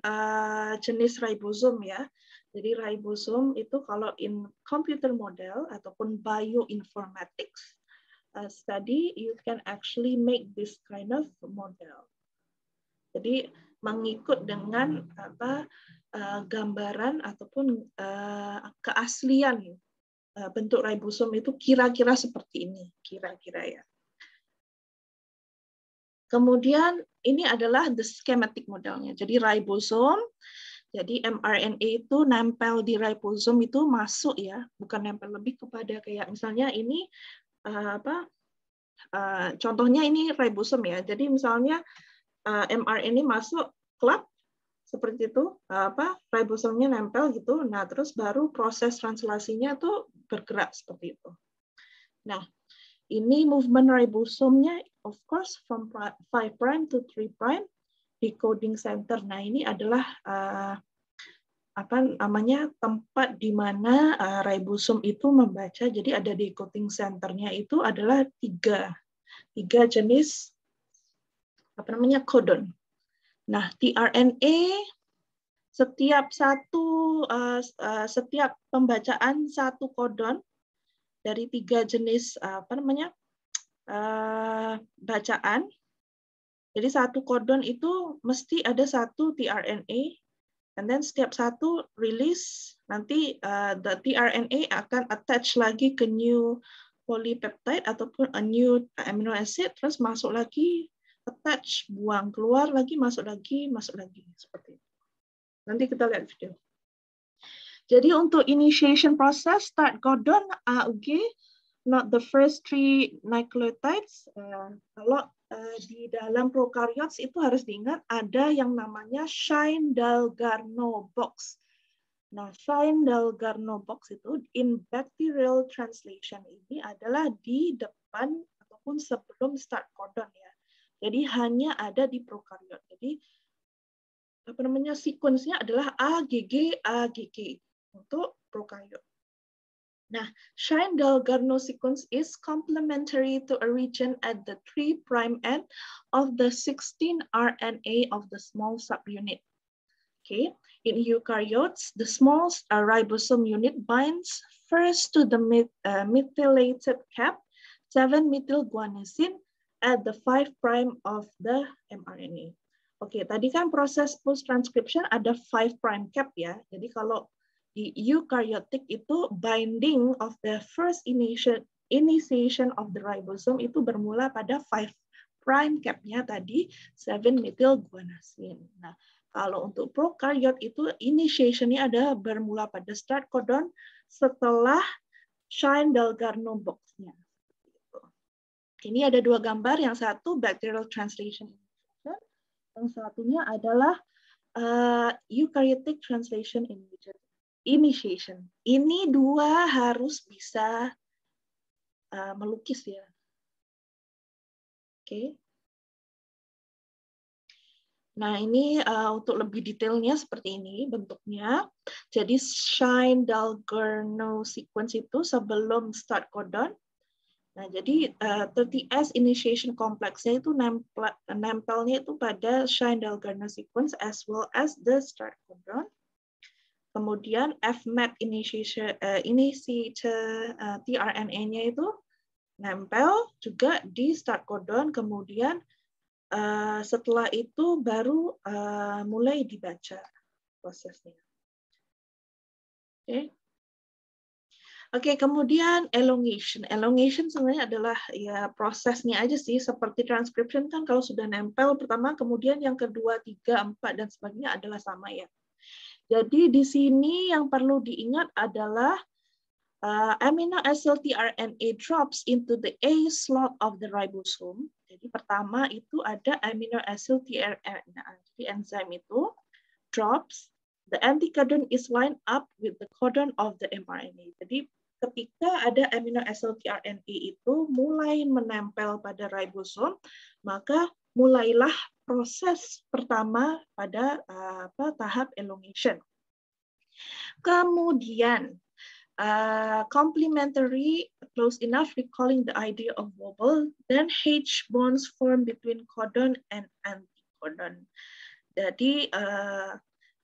Speaker 1: jenis ribosom ya. Jadi ribosom itu kalau in computer model ataupun bioinformatics study, you can actually make this kind of model. Jadi mengikut dengan gambaran ataupun keaslian bentuk ribosom itu kira-kira seperti ini, kira-kira ya. Kemudian ini adalah the schematic modelnya. Jadi ribosom, jadi mRNA itu nempel di ribosom itu masuk ya, bukan nempel lebih kepada kayak misalnya ini contohnya ini ribosom ya. Jadi misalnya mRNA masuk klub seperti itu, ribosomnya nempel gitu. Nah, terus baru proses translasinya tuh bergerak seperti itu. Nah, ini movement ribosomnya of course from 5' to 3' decoding center. Nah, ini adalah tempat di mana ribosom itu membaca. Jadi ada decoding centernya itu adalah tiga jenis codon. Nah, tRNA setiap pembacaan satu codon dari tiga jenis bacaan. Jadi satu codon itu mesti ada satu tRNA, and then setiap satu release nanti the tRNA akan attach lagi ke new polypeptide ataupun a new amino acid, terus masuk lagi, attach, buang, keluar lagi, masuk lagi seperti itu. Nanti kita lihat video. Jadi untuk initiation process, start codon AUG, not the first 3 nucleotides. Kalau di dalam prokaryotes itu harus diingat ada yang namanya Shine-Dalgarno box. Nah, Shine-Dalgarno box itu in bacterial translation ini adalah di depan ataupun sebelum start codon ya. Jadi hanya ada di prokaryot. Jadi sequence-nya adalah AGG untuk prokaryot. Nah, Shine-Dalgarno sequence is complementary to a region at the 3' end of the 16 RNA of the small subunit. Okay, in eukaryotes, the small ribosome unit binds first to the methylated cap, 7-methylguanosine at the 5' of the mRNA. Oke, tadi kan proses post transcription ada 5' cap ya. Jadi kalau di eukaryotic itu binding of the first initiation of the ribosome itu bermula pada 5' cap-nya tadi 7-methylguanosine. Nah, kalau untuk prokaryot itu initiation-nya ada bermula pada start codon setelah Shine-Dalgarno box-nya. Ini ada dua gambar, yang satu bacterial translation, yang satunya adalah eukaryotic translation initiation. Ini dua harus bisa melukis ya. Oke. Nah, ini untuk lebih detailnya seperti ini bentuknya. Jadi Shine-Dalgarno sequence itu sebelum start codon. Nah, jadi 30S initiation complex-nya itu nempelnya itu pada Shine-Dalgarno sequence as well as the start codon. Kemudian FMET initiator tRNA-nya itu nempel juga di start codon. Kemudian setelah itu baru mulai dibaca prosesnya. Oke. Oke, kemudian elongation. Elongation sebenarnya adalah ya prosesnya aja sih, seperti transcription kan kalau sudah nempel pertama, kemudian yang kedua, 3, 4 dan sebagainya adalah sama ya. Jadi di sini yang perlu diingat adalah amino acid tRNA drops into the A slot of the ribosome. Jadi pertama itu ada amino acid tRNA. Jadi enzim itu drops, the anticodon is lined up with the codon of the mRNA. Jadi ketika ada amino acid tRNA itu mulai menempel pada ribosom, maka mulailah proses pertama pada tahap elongation. Kemudian complementary, close enough, recalling the idea of wobble, then H bonds form between codon and anticodon. Jadi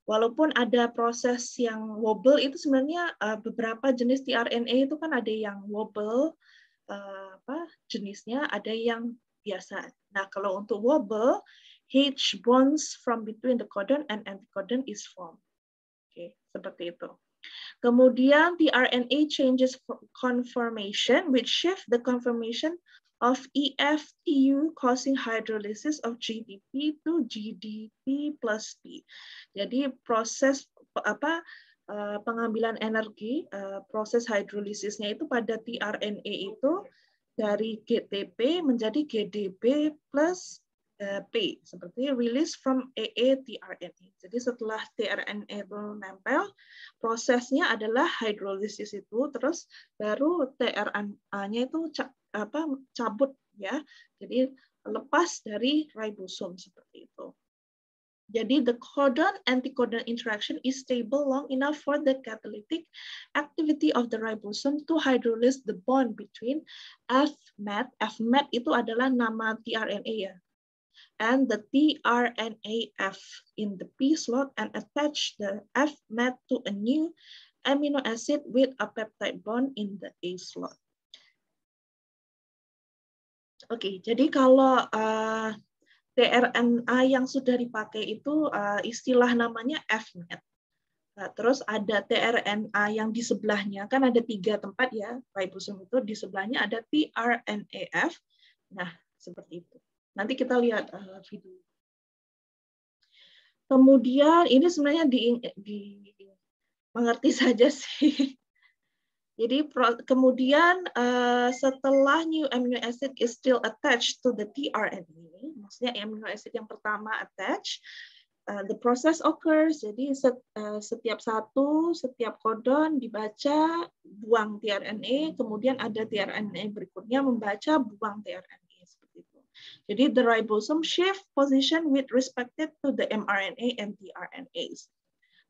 Speaker 1: walaupun ada proses yang wobble, itu sebenarnya beberapa jenis tRNA itu kan ada yang wobble jenisnya, ada yang biasa. Nah, kalau untuk wobble, H bonds from between the codon and anticodon is formed. Oke, seperti itu. Kemudian tRNA changes conformation, which shift the conformation of EF-TU causing hydrolysis of GDP to GDP plus P. Jadi proses pengambilan energi, proses hidrolisisnya itu pada tRNA itu dari GTP menjadi GDP plus P, seperti release from AAtRNA. Jadi setelah tRNA itu nempel, prosesnya adalah hidrolisis itu, terus baru tRNA-nya itu cabut ya. Jadi lepas dari ribosom seperti itu. Jadi the codon-anticodon interaction is stable long enough for the catalytic activity of the ribosome to hydrolyze the bond between FMET. FMET itu adalah nama tRNA ya. And the tRNAF in the P slot and attach the FMET to a new amino acid with a peptide bond in the A slot. Oke, jadi kalau tRNA yang sudah dipakai itu istilah namanya FMET. Terus ada tRNA yang di sebelahnya, kan ada 3 tempat ya, ribosom itu di sebelahnya ada tRNAF. Nah, seperti itu. Nanti kita lihat video. Kemudian ini sebenarnya mengerti saja sih. Jadi kemudian setelah new amino acid is still attached to the tRNA, maksudnya amino acid yang pertama attach, the process occurs. Jadi setiap codon dibaca, buang tRNA, kemudian ada tRNA berikutnya membaca, buang tRNA seperti itu. Jadi the ribosome shift position with respect to the mRNA and tRNAs.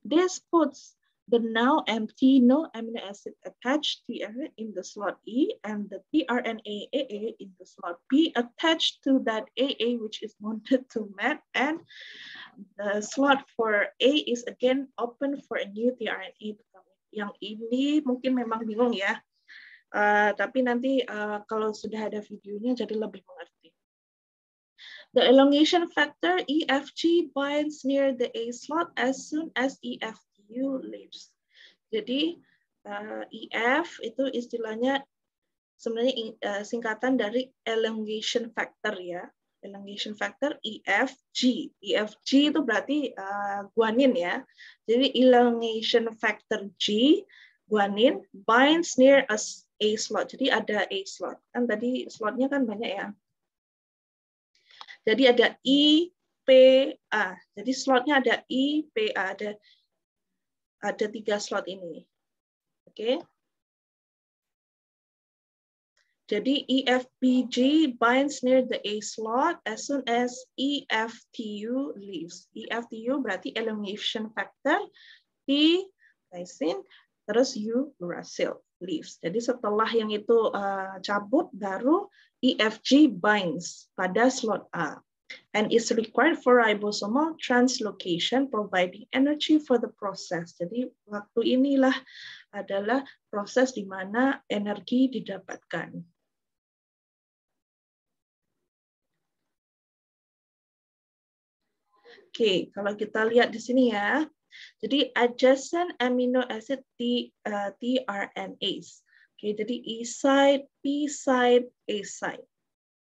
Speaker 1: This puts the now empty no amino acid attached here in the slot E and the tRNA AA in the slot B attached to that AA which is wanted to match, and the slot for A is again open for a new tRNA to come in. Yang ini mungkin memang bingung ya, tapi nanti kalau sudah ada videonya jadi lebih mengerti. The elongation factor EFG binds near the A slot as soon as EFTU leaves. Jadi EF itu istilahnya sebenarnya singkatan dari elongation factor ya. Elongation factor EFG. EFG itu berarti guanin ya. Jadi elongation factor G, guanin, binds near a slot. Jadi ada A slot. Kan tadi slotnya kan banyak ya. Jadi ada IPA. Jadi slotnya ada IPA, ada 3 slot ini. Oke. Jadi EFPG binds near the A slot as soon as EFTU leaves. EFTU berarti elongation factor, T lysine, terus U uracil leaves. Jadi setelah yang itu cabut baru EFG binds pada slot A and is required for ribosomal translocation providing energy for the process. Jadi waktu inilah adalah proses di mana energi didapatkan. Oke, kalau kita lihat di sini ya. Jadi adjacent amino acid tRNAs. Oke, jadi E side, P side, A side.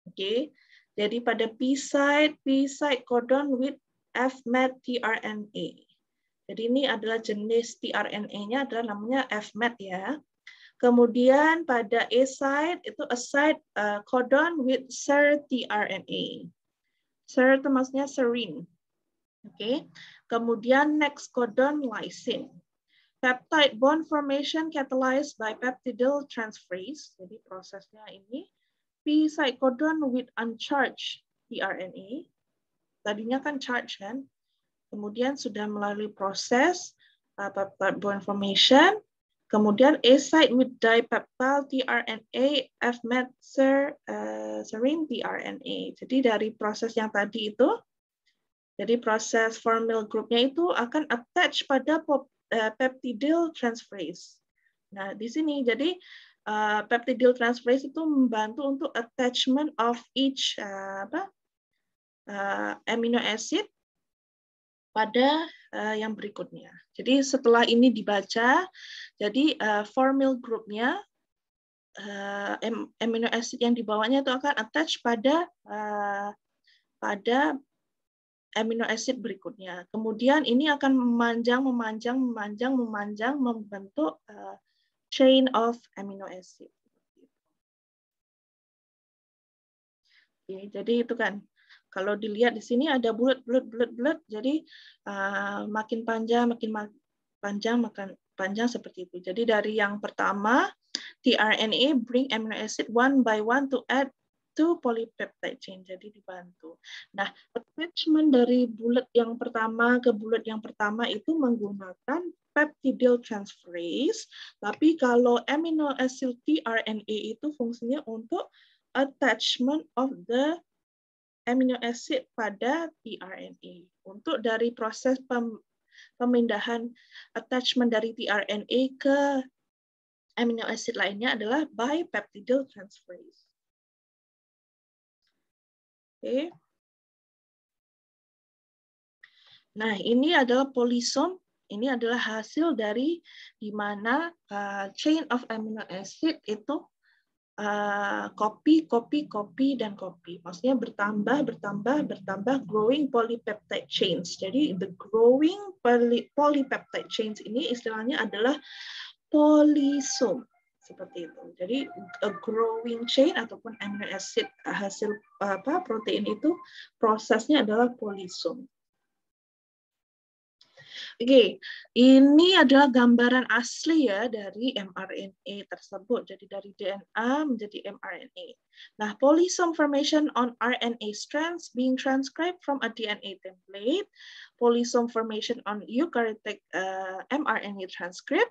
Speaker 1: Oke. Jadi pada P side codon with FMAT tRNA. Jadi ini adalah jenis tRNA-nya adalah namanya FMAT ya. Kemudian pada A side itu a side codon with ser tRNA. Ser itu maksudnya serine. Oke. Kemudian next codon lysine. Peptide bond formation catalyzed by peptidyl transferase. Jadi prosesnya ini P side codon with uncharged tRNA. Tadinya kan charge kan. Kemudian sudah melalui proses peptide bond formation. Kemudian A side with dipeptide tRNA FMAT serine tRNA. Jadi dari proses yang tadi itu, jadi proses formyl groupnya itu akan attach pada peptidyl transferase. Nah, di sini jadi peptidyl transferase itu membantu untuk attachment of each amino acid pada yang berikutnya. Jadi setelah ini dibaca, jadi formyl groupnya amino acid yang dibawanya itu akan attach pada amino acid berikutnya. Kemudian ini akan memanjang membentuk chain of amino acid. Oke, jadi itu kan kalau dilihat di sini ada bulat. Jadi makin panjang seperti itu. Jadi dari yang pertama tRNA bring amino acid one by one to add to polypeptide chain, jadi dibantu. Nah, attachment dari bulat yang pertama ke bulat yang pertama itu menggunakan peptidyl transferase, tapi kalau amino acid tRNA itu fungsinya untuk attachment of the amino acid pada tRNA. Untuk dari proses pemindahan attachment dari tRNA ke amino acid lainnya adalah by peptidyl transferase. Oke. Nah, ini adalah polysome. Ini adalah hasil dari di mana chain of amino acid itu copy, dan copy. Maksudnya bertambah, growing polypeptide chains. Jadi the growing polypeptide chains ini istilahnya adalah polysome. Seperti itu. Jadi a growing chain ataupun amino acid hasil protein itu prosesnya adalah polysome. Oke, ini adalah gambaran asli ya dari mRNA tersebut. Jadi dari DNA menjadi mRNA. Nah, polysome formation on RNA strands being transcribed from a DNA template, polysome formation on eukaryotic mRNA transcript,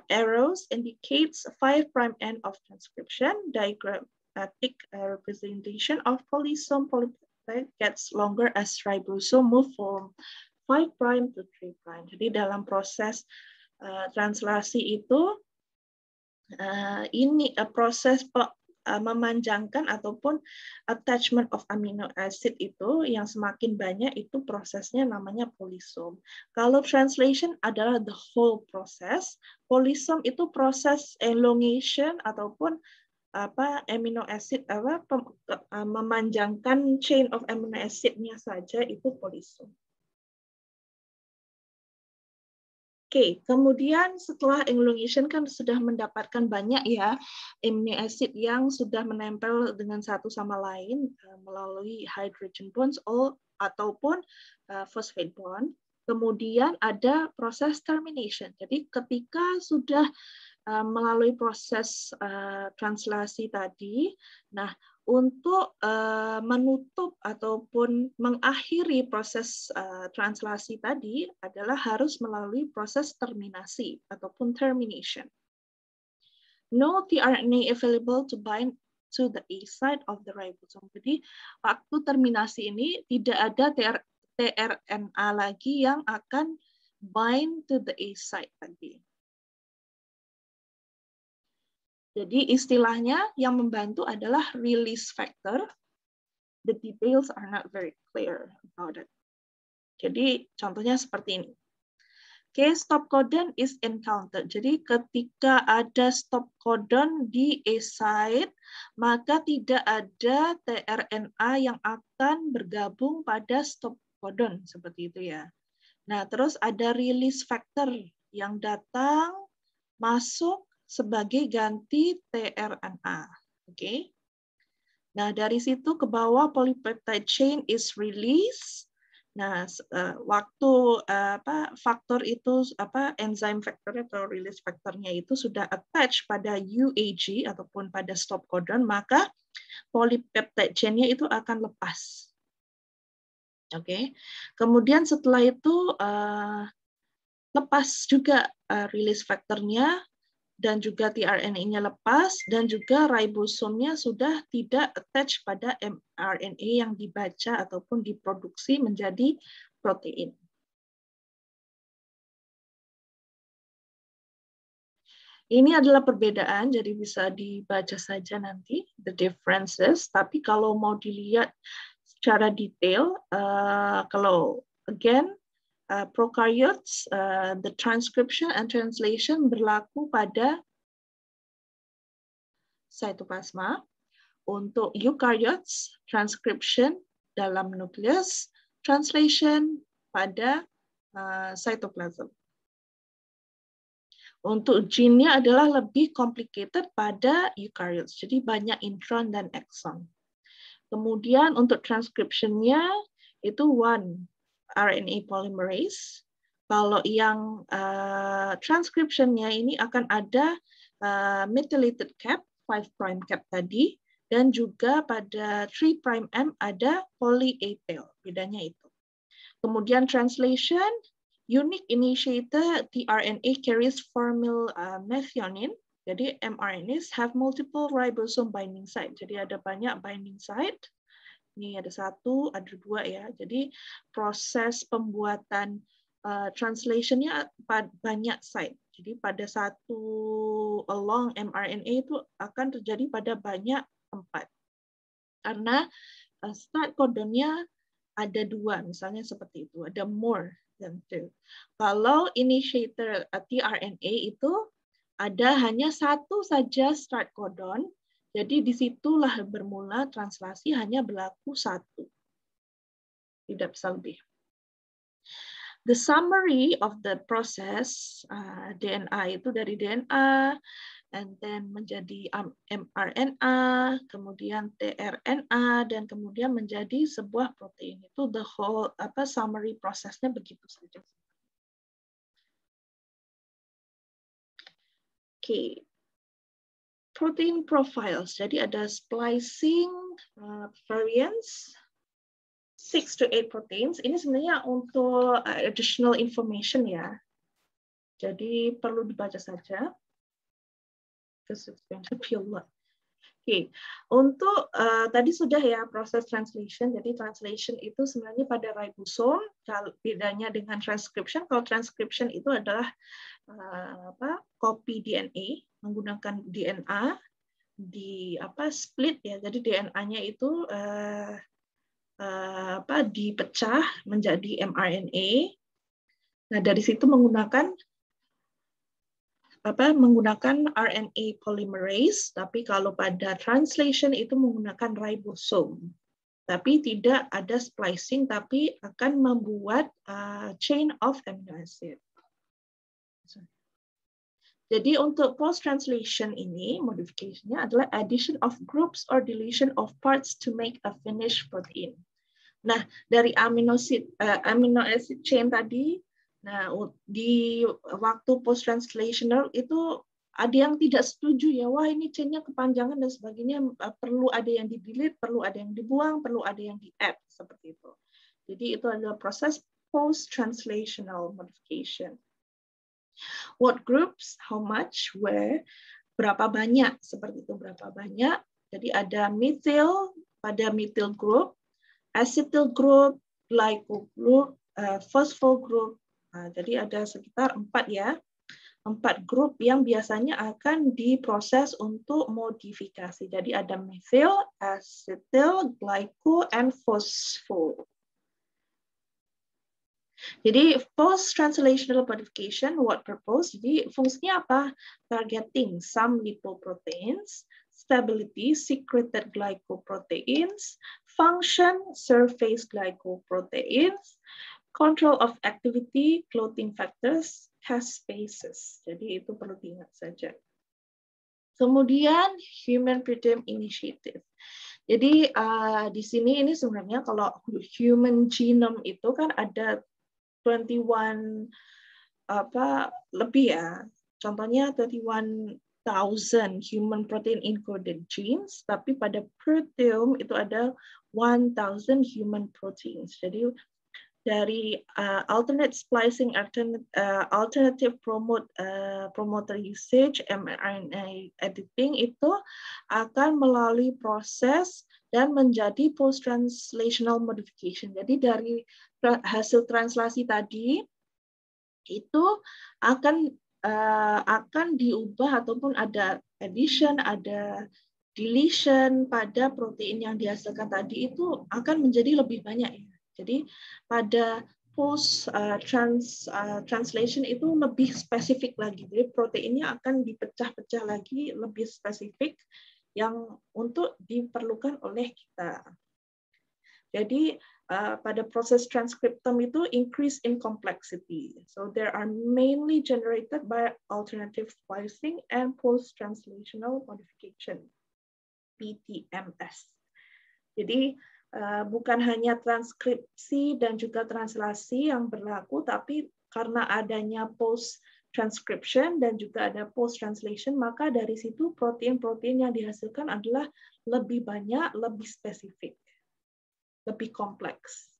Speaker 1: arrows indicates 5' end of transcription, diagrammatic representation of polysome polypeptide gets longer as ribosome move from 5' to 3'. Jadi dalam proses translasi itu ini proses memanjangkan ataupun attachment of amino acid itu yang semakin banyak itu prosesnya namanya polysome. Kalau translation adalah the whole process, polysome itu proses elongation ataupun amino acid memanjangkan chain of amino acid-nya saja itu polysome. Oke, kemudian setelah elongation kan sudah mendapatkan banyak ya amino acid yang sudah menempel dengan satu sama lain melalui hydrogen bonds ataupun phosphate bond. Kemudian ada proses termination. Jadi ketika sudah melalui proses translasi tadi, nah untuk menutup ataupun mengakhiri proses translasi tadi adalah harus melalui proses terminasi ataupun termination. No tRNA available to bind to the A side of the ribosome. Jadi waktu terminasi ini tidak ada tRNA lagi yang akan bind to the A side tadi. Jadi istilahnya yang membantu adalah release factor. The details are not very clear about it. Jadi contohnya seperti ini. Okay, stop codon is encountered. Jadi ketika ada stop codon di A site, maka tidak ada tRNA yang akan bergabung pada stop codon seperti itu ya. Nah, terus ada release factor yang datang masuk sebagai ganti tRNA. Oke. Nah, dari situ ke bawah polypeptide chain is released. Nah, waktu faktor itu enzyme factor atau release faktornya itu sudah attach pada UAG ataupun pada stop codon, maka polypeptide chain-nya itu akan lepas. Oke. Kemudian setelah itu lepas juga release faktornya dan juga tRNA-nya lepas, dan juga ribosomnya sudah tidak attach pada mRNA yang dibaca ataupun diproduksi menjadi protein. Ini adalah perbedaan, jadi bisa dibaca saja nanti, the differences. Tapi kalau mau dilihat secara detail, kalau again, prokaryotes, the transcription and translation berlaku pada cytoplasma. Untuk eukaryotes, transcription dalam nukleus, translation pada cytoplasm. Untuk gene-nya adalah lebih complicated pada eukaryotes, jadi banyak intron dan exon. Kemudian untuk transcription-nya itu one RNA polymerase. Kalau yang transcription-nya ini akan ada methylated cap, 5' cap tadi, dan juga pada 3' ada poly A tail, bedanya itu. Kemudian translation, unique initiator tRNA carries formyl methionine. Jadi mRNAs have multiple ribosome binding site. Jadi ada banyak binding site. Ini ada satu, ada dua ya. Jadi proses pembuatan translation-nya banyak site. Jadi pada satu long mRNA itu akan terjadi pada banyak tempat. Karena start codonnya ada dua, misalnya seperti itu. Ada more than two. Kalau initiator tRNA itu ada hanya satu saja start codon. Jadi disitulah bermula translasi hanya berlaku satu. Tidak bisa lebih. The summary of the process DNA itu dari DNA and then menjadi mRNA, kemudian tRNA, dan kemudian menjadi sebuah protein. Itu the whole summary prosesnya begitu saja. Oke. Protein profiles. Jadi ada splicing variants 6 to 8 proteins. Ini sebenarnya untuk additional information ya. Jadi perlu dibaca saja. Because it's going to be a lot. Oke, untuk tadi sudah ya proses translation. Jadi translation itu sebenarnya pada ribosom. Bedanya dengan transcription. Kalau transcription itu adalah copy DNA menggunakan DNA di split ya. Jadi DNA-nya itu dipecah menjadi mRNA. Nah dari situ menggunakan RNA polymerase, tapi kalau pada translation itu menggunakan ribosom. Tapi tidak ada splicing, tapi akan membuat chain of amino acid. Jadi untuk post-translation ini, modification-nya adalah addition of groups or deletion of parts to make a finished protein. Nah, dari amino acid chain tadi, nah di waktu post-translational itu ada yang tidak setuju ya, wah ini chain-nya kepanjangan dan sebagainya, perlu ada yang di-delete, perlu ada yang dibuang, perlu ada yang di-add, seperti itu. Jadi itu adalah proses post-translational modification. What groups, how much, where, berapa banyak, seperti itu, berapa banyak. Jadi ada methyl pada methyl group, acetyl group, glycol group, phosphol group. Nah, jadi ada sekitar 4 ya. 4 grup yang biasanya akan diproses untuk modifikasi. Jadi ada methyl, acetyl, glycol, and phosphol. Jadi post-translational modification, what purpose? Jadi fungsinya apa? Targeting some lipoproteins, stability, secreted glycoproteins, function, surface glycoproteins, control of activity, clothing factors, caspases. Jadi itu perlu diingat saja. Kemudian human proteome initiative. Jadi di sini ini sebenarnya kalau human genome itu kan ada 21 lebih ya. Contohnya 21,000 human protein encoded genes, tapi pada proteome itu ada 1,000 human proteins. Jadi dari alternate splicing, alternative promoter usage, mRNA editing itu akan melalui proses dan menjadi post-translational modification. Jadi dari hasil translasi tadi itu akan diubah ataupun ada addition, ada deletion pada protein yang dihasilkan tadi itu akan menjadi lebih banyak. Jadi pada post translation itu lebih spesifik lagi. Jadi proteinnya akan dipecah-pecah lagi lebih spesifik yang untuk diperlukan oleh kita. Jadi pada proses transcriptome itu increase in complexity. So there are mainly generated by alternative splicing and post-translational modification, PTMS. Jadi bukan hanya transkripsi dan juga translasi yang berlaku, tapi karena adanya post-transcription dan juga ada post-translation, maka dari situ protein-protein yang dihasilkan adalah lebih banyak, lebih spesifik, lebih kompleks.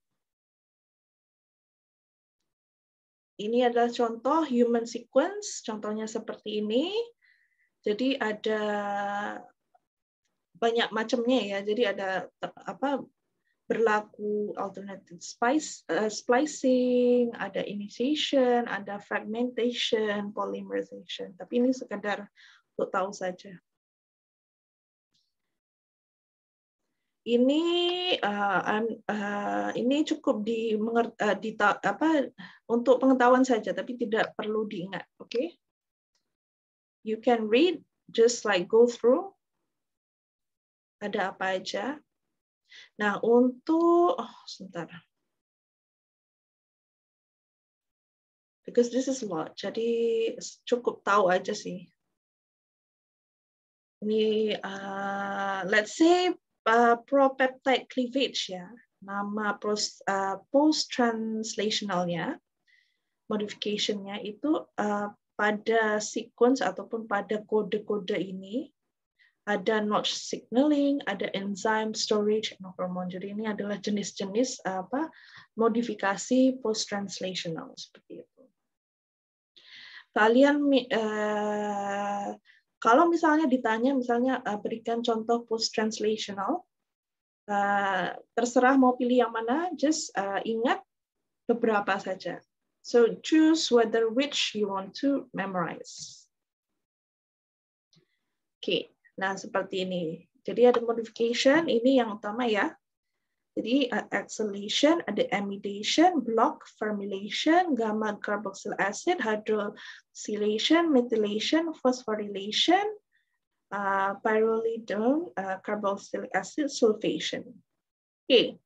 Speaker 1: Ini adalah contoh human sequence, contohnya seperti ini. Jadi ada banyak macamnya ya. Jadi ada berlaku alternative splicing, ada initiation, ada fragmentation, polymerization. Tapi ini sekedar untuk tahu saja. Ini cukup untuk pengetahuan saja, tapi tidak perlu diingat. Okay? You can read, just like go through. Ada apa aja? Nah, untuk sebentar. Because this is a lot, jadi cukup tahu aja sih. Ini let's say propeptide cleavage ya, nama post-translationalnya, modification-nya itu pada sequence ataupun pada kode-kode ini ada notch signaling, ada enzyme storage, and hormone. Jadi ini adalah jenis-jenis modifikasi post-translational seperti itu. Kalian kalau misalnya ditanya, misalnya berikan contoh post-translational, terserah mau pilih yang mana, just ingat beberapa saja. So choose which you want to memorize. Oke. Nah, seperti ini. Jadi ada modification, ini yang utama ya. Jadi acylation, ada amidation, block, formylation, gamma carboxyl acid, hydroxylation, methylation, phosphorylation, pyrrolidone, carboxylic acid, sulfation. Oke.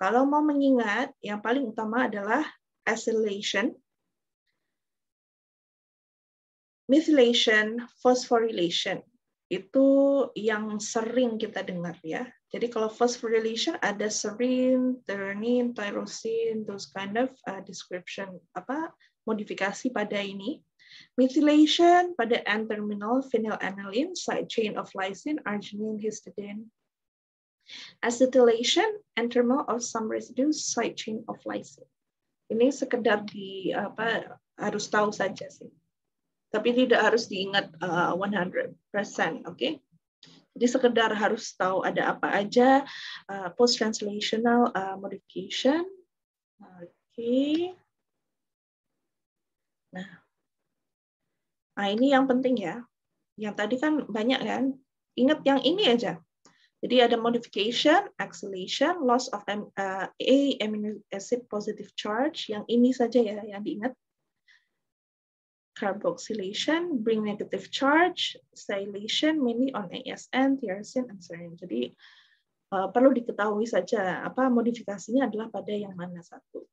Speaker 1: Kalau mau mengingat, yang paling utama adalah acylation, methylation, phosphorylation. Itu yang sering kita dengar ya. Jadi kalau phosphorylation ada serine, threonine, tyrosine, those kind of description modifikasi pada ini. Methylation pada N-terminal phenylalanine, side chain of lysine, arginine, histidine. Acetylation, N-terminal of some residues, side chain of lysine. Ini sekedar harus tahu saja sih. Tapi tidak harus diingat 100%, oke? Jadi sekedar harus tahu ada apa aja post-translational modification. Oke. Nah, ini yang penting ya. Yang tadi kan banyak kan? Ingat yang ini aja. Jadi ada modification, acylation, loss of A amino acid positive charge. Yang ini saja ya yang diingat. Carboxylation, bring negative charge, acylation mainly on ASN, tyrosine, and serine. Jadi perlu diketahui saja apa modifikasinya adalah pada yang mana satu.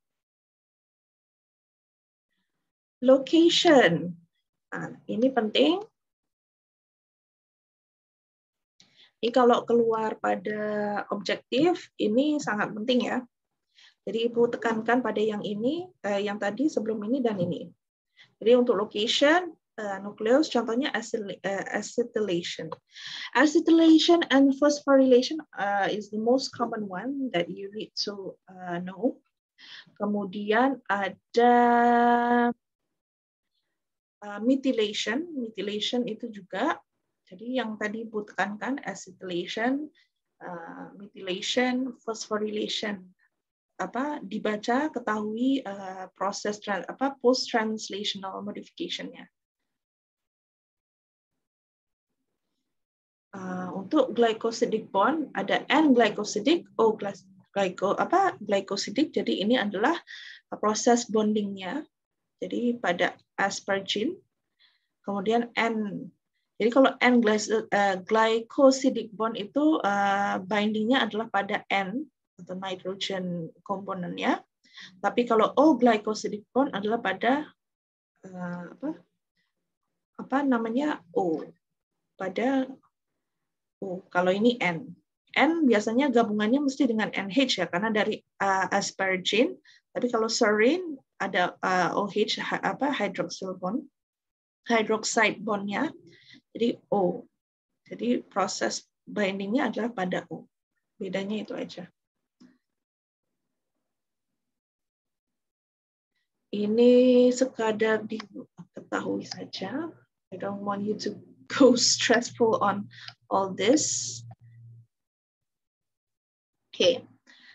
Speaker 1: Location, ini penting. Ini kalau keluar pada objektif, ini sangat penting ya. Jadi Ibu tekankan pada yang ini, yang tadi sebelum ini dan ini. Jadi untuk location, nukleus contohnya acetylation. Acetylation and phosphorylation is the most common one that you need to know. Kemudian ada methylation. Methylation itu juga, jadi yang tadi Ibu tekankan acetylation, methylation, phosphorylation. Dibaca, ketahui proses post-translational modification-nya. Untuk glycosidic bond ada N-glycosidic, glycosidic. Jadi ini adalah proses bondingnya. Jadi pada aspargine, kemudian N. Jadi kalau N-glycosidic bond itu bindingnya adalah pada N atau nitrogen komponennya, tapi kalau O-glycosidic bond adalah pada O, pada O. Kalau ini N. N biasanya gabungannya mesti dengan NH ya, karena dari aspargine. Tapi kalau serine ada OH hydroxyl bond, hydroxide bondnya, jadi O. Jadi proses bindingnya adalah pada O. Bedanya itu aja. Ini sekadar diketahui saja. I don't want you to go stressful on all this. Oke.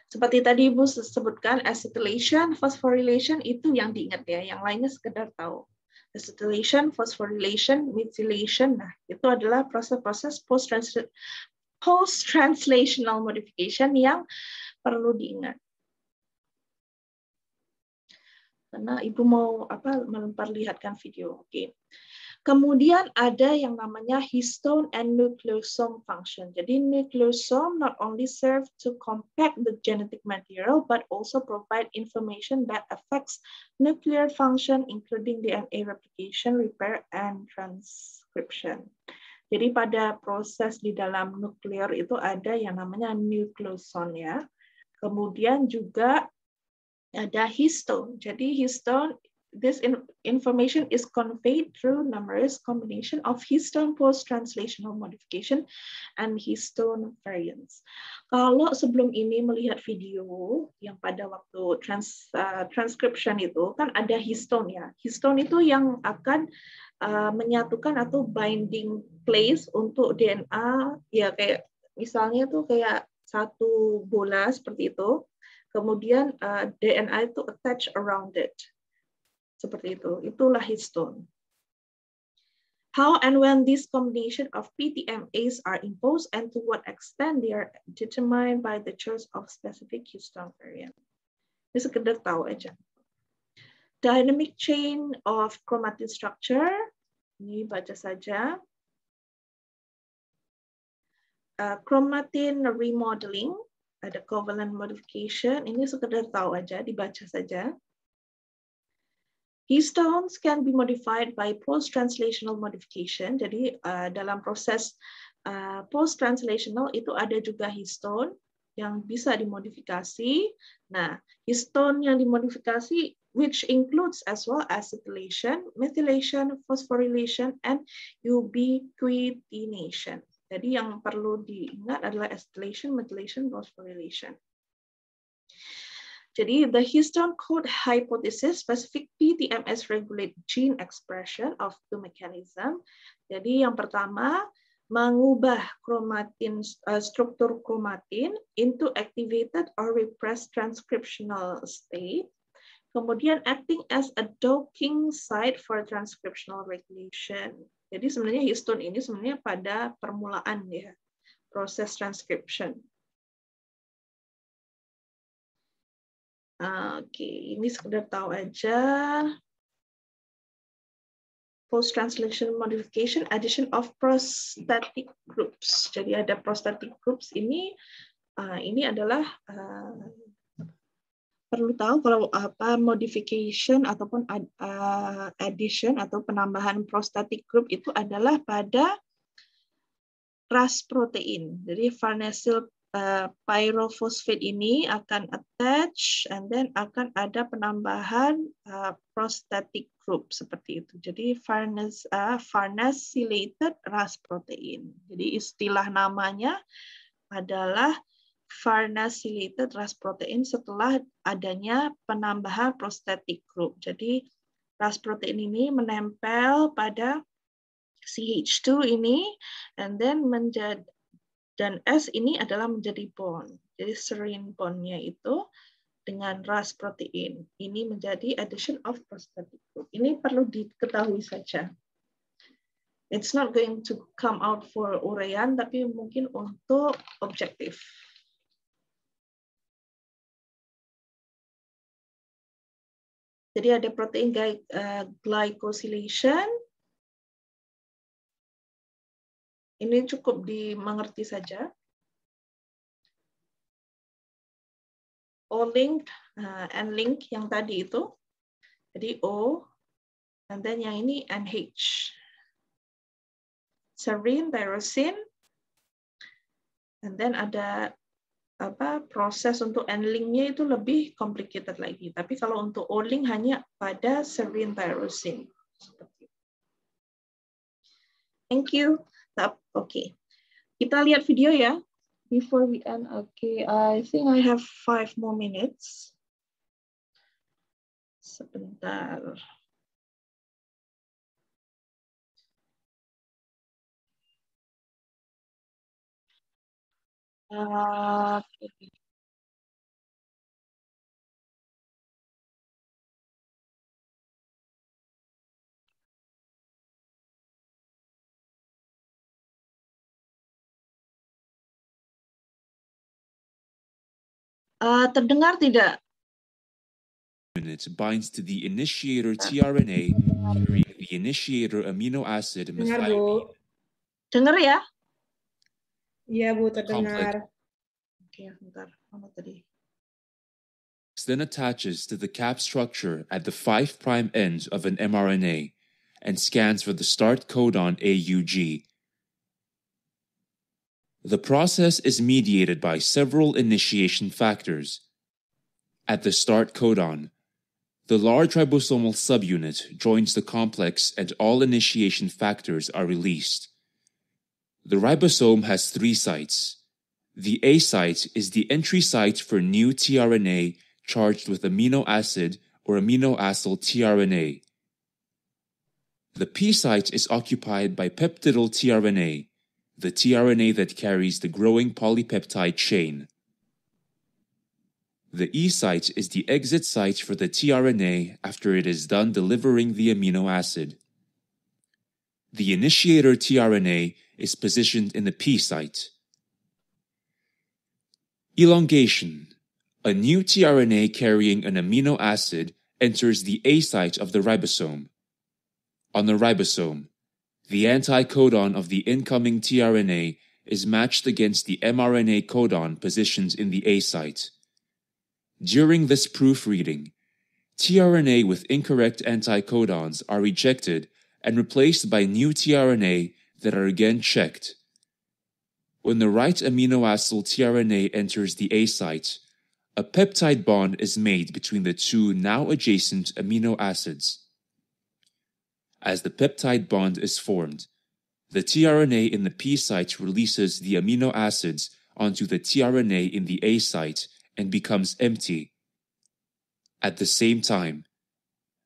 Speaker 1: Seperti tadi Ibu sebutkan, acetylation, phosphorylation itu yang diingat ya. Yang lainnya sekedar tahu. Acetylation, phosphorylation, methylation. Nah, itu adalah proses-proses post-translational modification yang perlu diingat. Karena Ibu mau memperlihatkan video. Oke. Kemudian ada yang namanya histone and nucleosome function. Jadi nucleosome not only serve to compact the genetic material, but also provide information that affects nuclear function, including DNA replication, repair, and transcription. Jadi pada proses di dalam nuklear itu ada yang namanya nukleoson ya. Kemudian juga ada histone. Jadi histone, this information is conveyed through numerous combination of histone post-translational modification and histone variants. Kalau sebelum ini melihat video yang pada waktu transcription itu kan ada histone ya. Histone itu yang akan menyatukan atau binding place untuk DNA ya, kayak misalnya tuh kayak satu bola seperti itu. Kemudian DNA itu attach around it. Seperti itu. Itulah histone. How and when this combination of PTMAs are imposed and to what extent they are determined by the choice of specific histone variant. Ini sekedar tahu aja. Dynamic chain of chromatin structure. Ini baca saja. Chromatin remodeling. Ada covalent modification, ini sekedar tahu aja, dibaca saja. Histones can be modified by post-translational modification. Jadi dalam proses post-translational itu ada juga histone yang bisa dimodifikasi. Nah, histone yang dimodifikasi which includes as well acetylation, methylation, phosphorylation, and ubiquitination. Jadi yang perlu diingat adalah acetylation, methylation, phosphorylation. Jadi the histone code hypothesis specific PTMS regulate gene expression of two mechanism. Jadi yang pertama mengubah chromatin struktur chromatin into activated or repressed transcriptional state. Kemudian acting as a docking site for transcriptional regulation. Jadi sebenarnya histone ini sebenarnya pada permulaan ya proses transcription. Oke, ini sekedar tahu aja. Post-translation modification, addition of prosthetic groups. Jadi ada prosthetic groups ini adalah perlu tahu kalau apa modification ataupun addition atau penambahan prosthetic group itu adalah pada ras protein. Jadi farnesyl pyrophosphate ini akan attach and then akan ada penambahan prosthetic group seperti itu. Jadi farnesylated ras protein. Jadi istilah namanya adalah farnesylated ras protein setelah adanya penambahan prosthetic group. Jadi ras protein ini menempel pada CH2 ini and then dan S ini adalah menjadi bond. Jadi serine bondnya itu dengan ras protein. Ini menjadi addition of prosthetic group. Ini perlu diketahui saja. It's not going to come out for uraian, tapi mungkin untuk objektif. Jadi ada protein glycosylation. Ini cukup dimengerti saja. O-link, N-link yang tadi itu. Jadi O, and then yang ini NH. Serine, tyrosine, and then ada proses untuk N-link-nya itu lebih complicated lagi. Tapi kalau untuk O-link hanya pada serine tyrosine. Thank you. Okay. Kita lihat video ya. Before we end, okay. I think I have 5 more minutes. Sebentar. Okay. Terdengar tidak?
Speaker 3: Binds to the initiator tRNA, carrying the initiator amino acid methionine.
Speaker 1: Dengar ya?
Speaker 4: Iya, Bu, terdengar.
Speaker 1: Oke, bentar. Mana tadi?
Speaker 3: Then attaches to the cap structure at the 5' end of an mRNA and scans for the start codon AUG. The process is mediated by several initiation factors. At the start codon, the large ribosomal subunit joins the complex and all initiation factors are released. The ribosome has 3 sites. The A site is the entry site for new tRNA charged with amino acid or aminoacyl tRNA. The P site is occupied by peptidyl tRNA, the tRNA that carries the growing polypeptide chain. The E site is the exit site for the tRNA after it is done delivering the amino acid. The initiator tRNA is positioned in the P site. Elongation. A new tRNA carrying an amino acid enters the A site of the ribosome. On the ribosome, the anticodon of the incoming tRNA is matched against the mRNA codon positioned in the A site. During this proofreading, tRNA with incorrect anticodons are rejected and replaced by new tRNA that are again checked. When the right aminoacyl tRNA enters the A site, a peptide bond is made between the 2 now adjacent amino acids. As the peptide bond is formed, the tRNA in the P site releases the amino acids onto the tRNA in the A site and becomes empty. At the same time,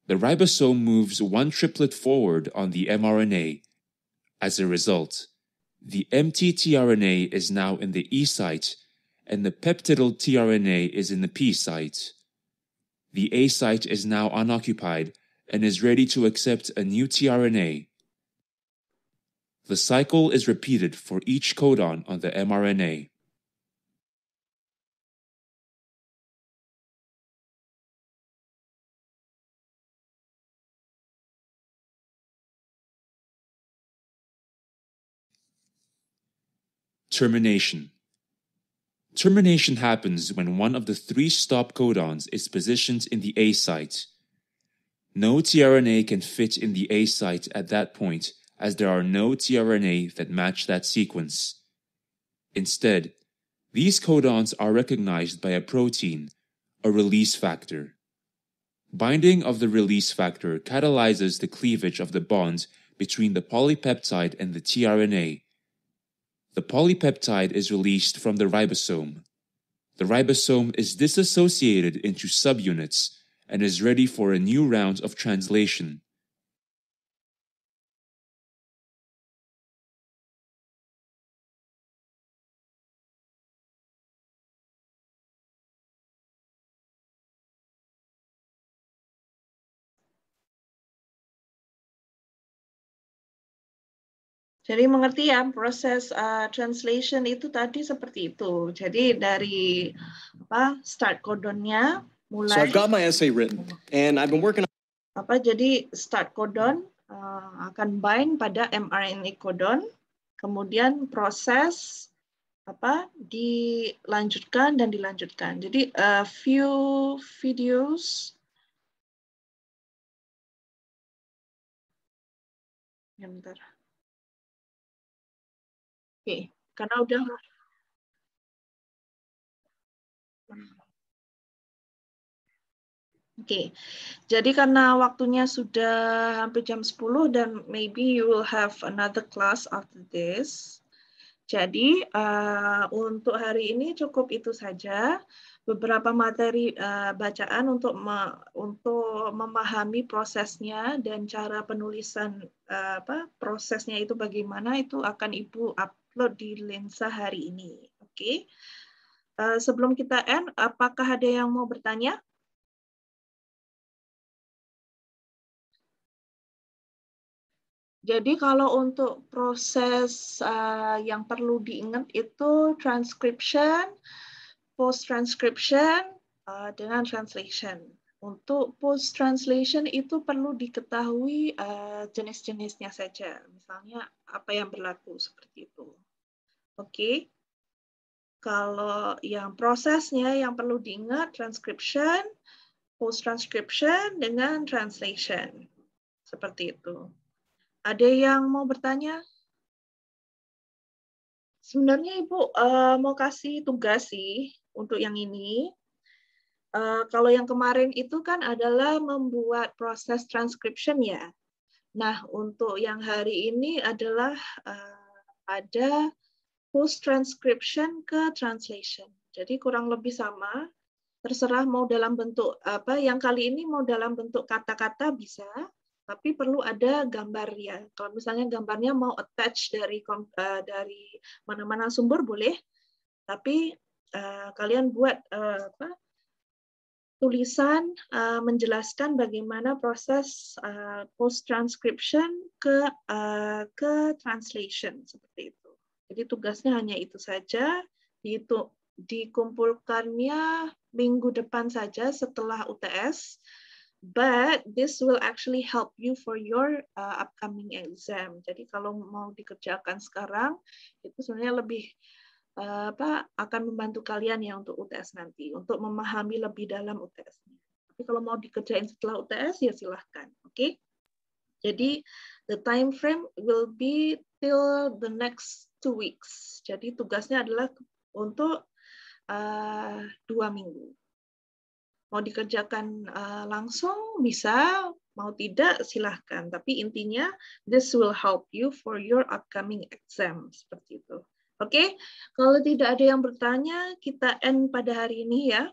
Speaker 3: the ribosome moves 1 triplet forward on the mRNA. As a result, the empty tRNA is now in the E site and the peptidyl tRNA is in the P site. The A site is now unoccupied and is ready to accept a new tRNA. The cycle is repeated for each codon on the mRNA. Termination. Termination happens when one of the 3 stop codons is positioned in the A site. No tRNA can fit in the A site at that point as there are no tRNA that match that sequence. Instead, these codons are recognized by a protein, a release factor. Binding of the release factor catalyzes the cleavage of the bond between the polypeptide and the tRNA. The polypeptide is released from the ribosome. The ribosome is disassociated into subunits and is ready for a new round of translation.
Speaker 1: Jadi mengerti ya proses translation itu tadi seperti itu. Jadi dari start codonnya mulai.
Speaker 5: So I've got my essay written and I've been working.
Speaker 1: Jadi start codon akan bind pada mRNA codon, kemudian proses dilanjutkan dan dilanjutkan. Jadi a few videos. Ya, bentar. Oke, karena udah jadi karena waktunya sudah hampir jam 10 dan maybe you will have another class after this. Jadi untuk hari ini cukup itu saja. Beberapa materi bacaan untuk memahami prosesnya dan cara penulisan prosesnya itu bagaimana itu akan Ibu upload di Lensa hari ini. Oke. Sebelum kita end, apakah ada yang mau bertanya? Jadi kalau untuk proses yang perlu diingat itu transcription, post-transcription, dengan translation. Untuk post-translation itu perlu diketahui jenis-jenisnya saja. Misalnya apa yang berlaku seperti itu. Oke. Kalau yang prosesnya yang perlu diingat transcription, post-transcription dengan translation. Seperti itu. Ada yang mau bertanya? Sebenarnya Ibu mau kasih tugas sih untuk yang ini. Kalau yang kemarin itu kan adalah membuat proses transcription ya. Nah, untuk yang hari ini adalah ada post transcription ke translation. Jadi kurang lebih sama. Terserah mau dalam bentuk apa. Yang kali ini mau dalam bentuk kata-kata bisa, tapi perlu ada gambar ya. Kalau misalnya gambarnya mau attach dari mana-mana sumber boleh, tapi kalian buat tulisan menjelaskan bagaimana proses post transcription ke translation seperti itu. Jadi tugasnya hanya itu saja, dikumpulkannya minggu depan saja setelah UTS. But this will actually help you for your upcoming exam. Jadi kalau mau dikerjakan sekarang, itu sebenarnya lebih akan membantu kalian ya untuk UTS nanti, untuk memahami lebih dalam UTS-nya. Tapi kalau mau dikerjain setelah UTS ya silahkan, oke? Jadi the time frame will be till the next 2 weeks. Jadi tugasnya adalah untuk 2 minggu. Mau dikerjakan langsung bisa, mau tidak silahkan. Tapi intinya this will help you for your upcoming exam seperti itu. Oke, kalau tidak ada yang bertanya, kita end pada hari ini ya.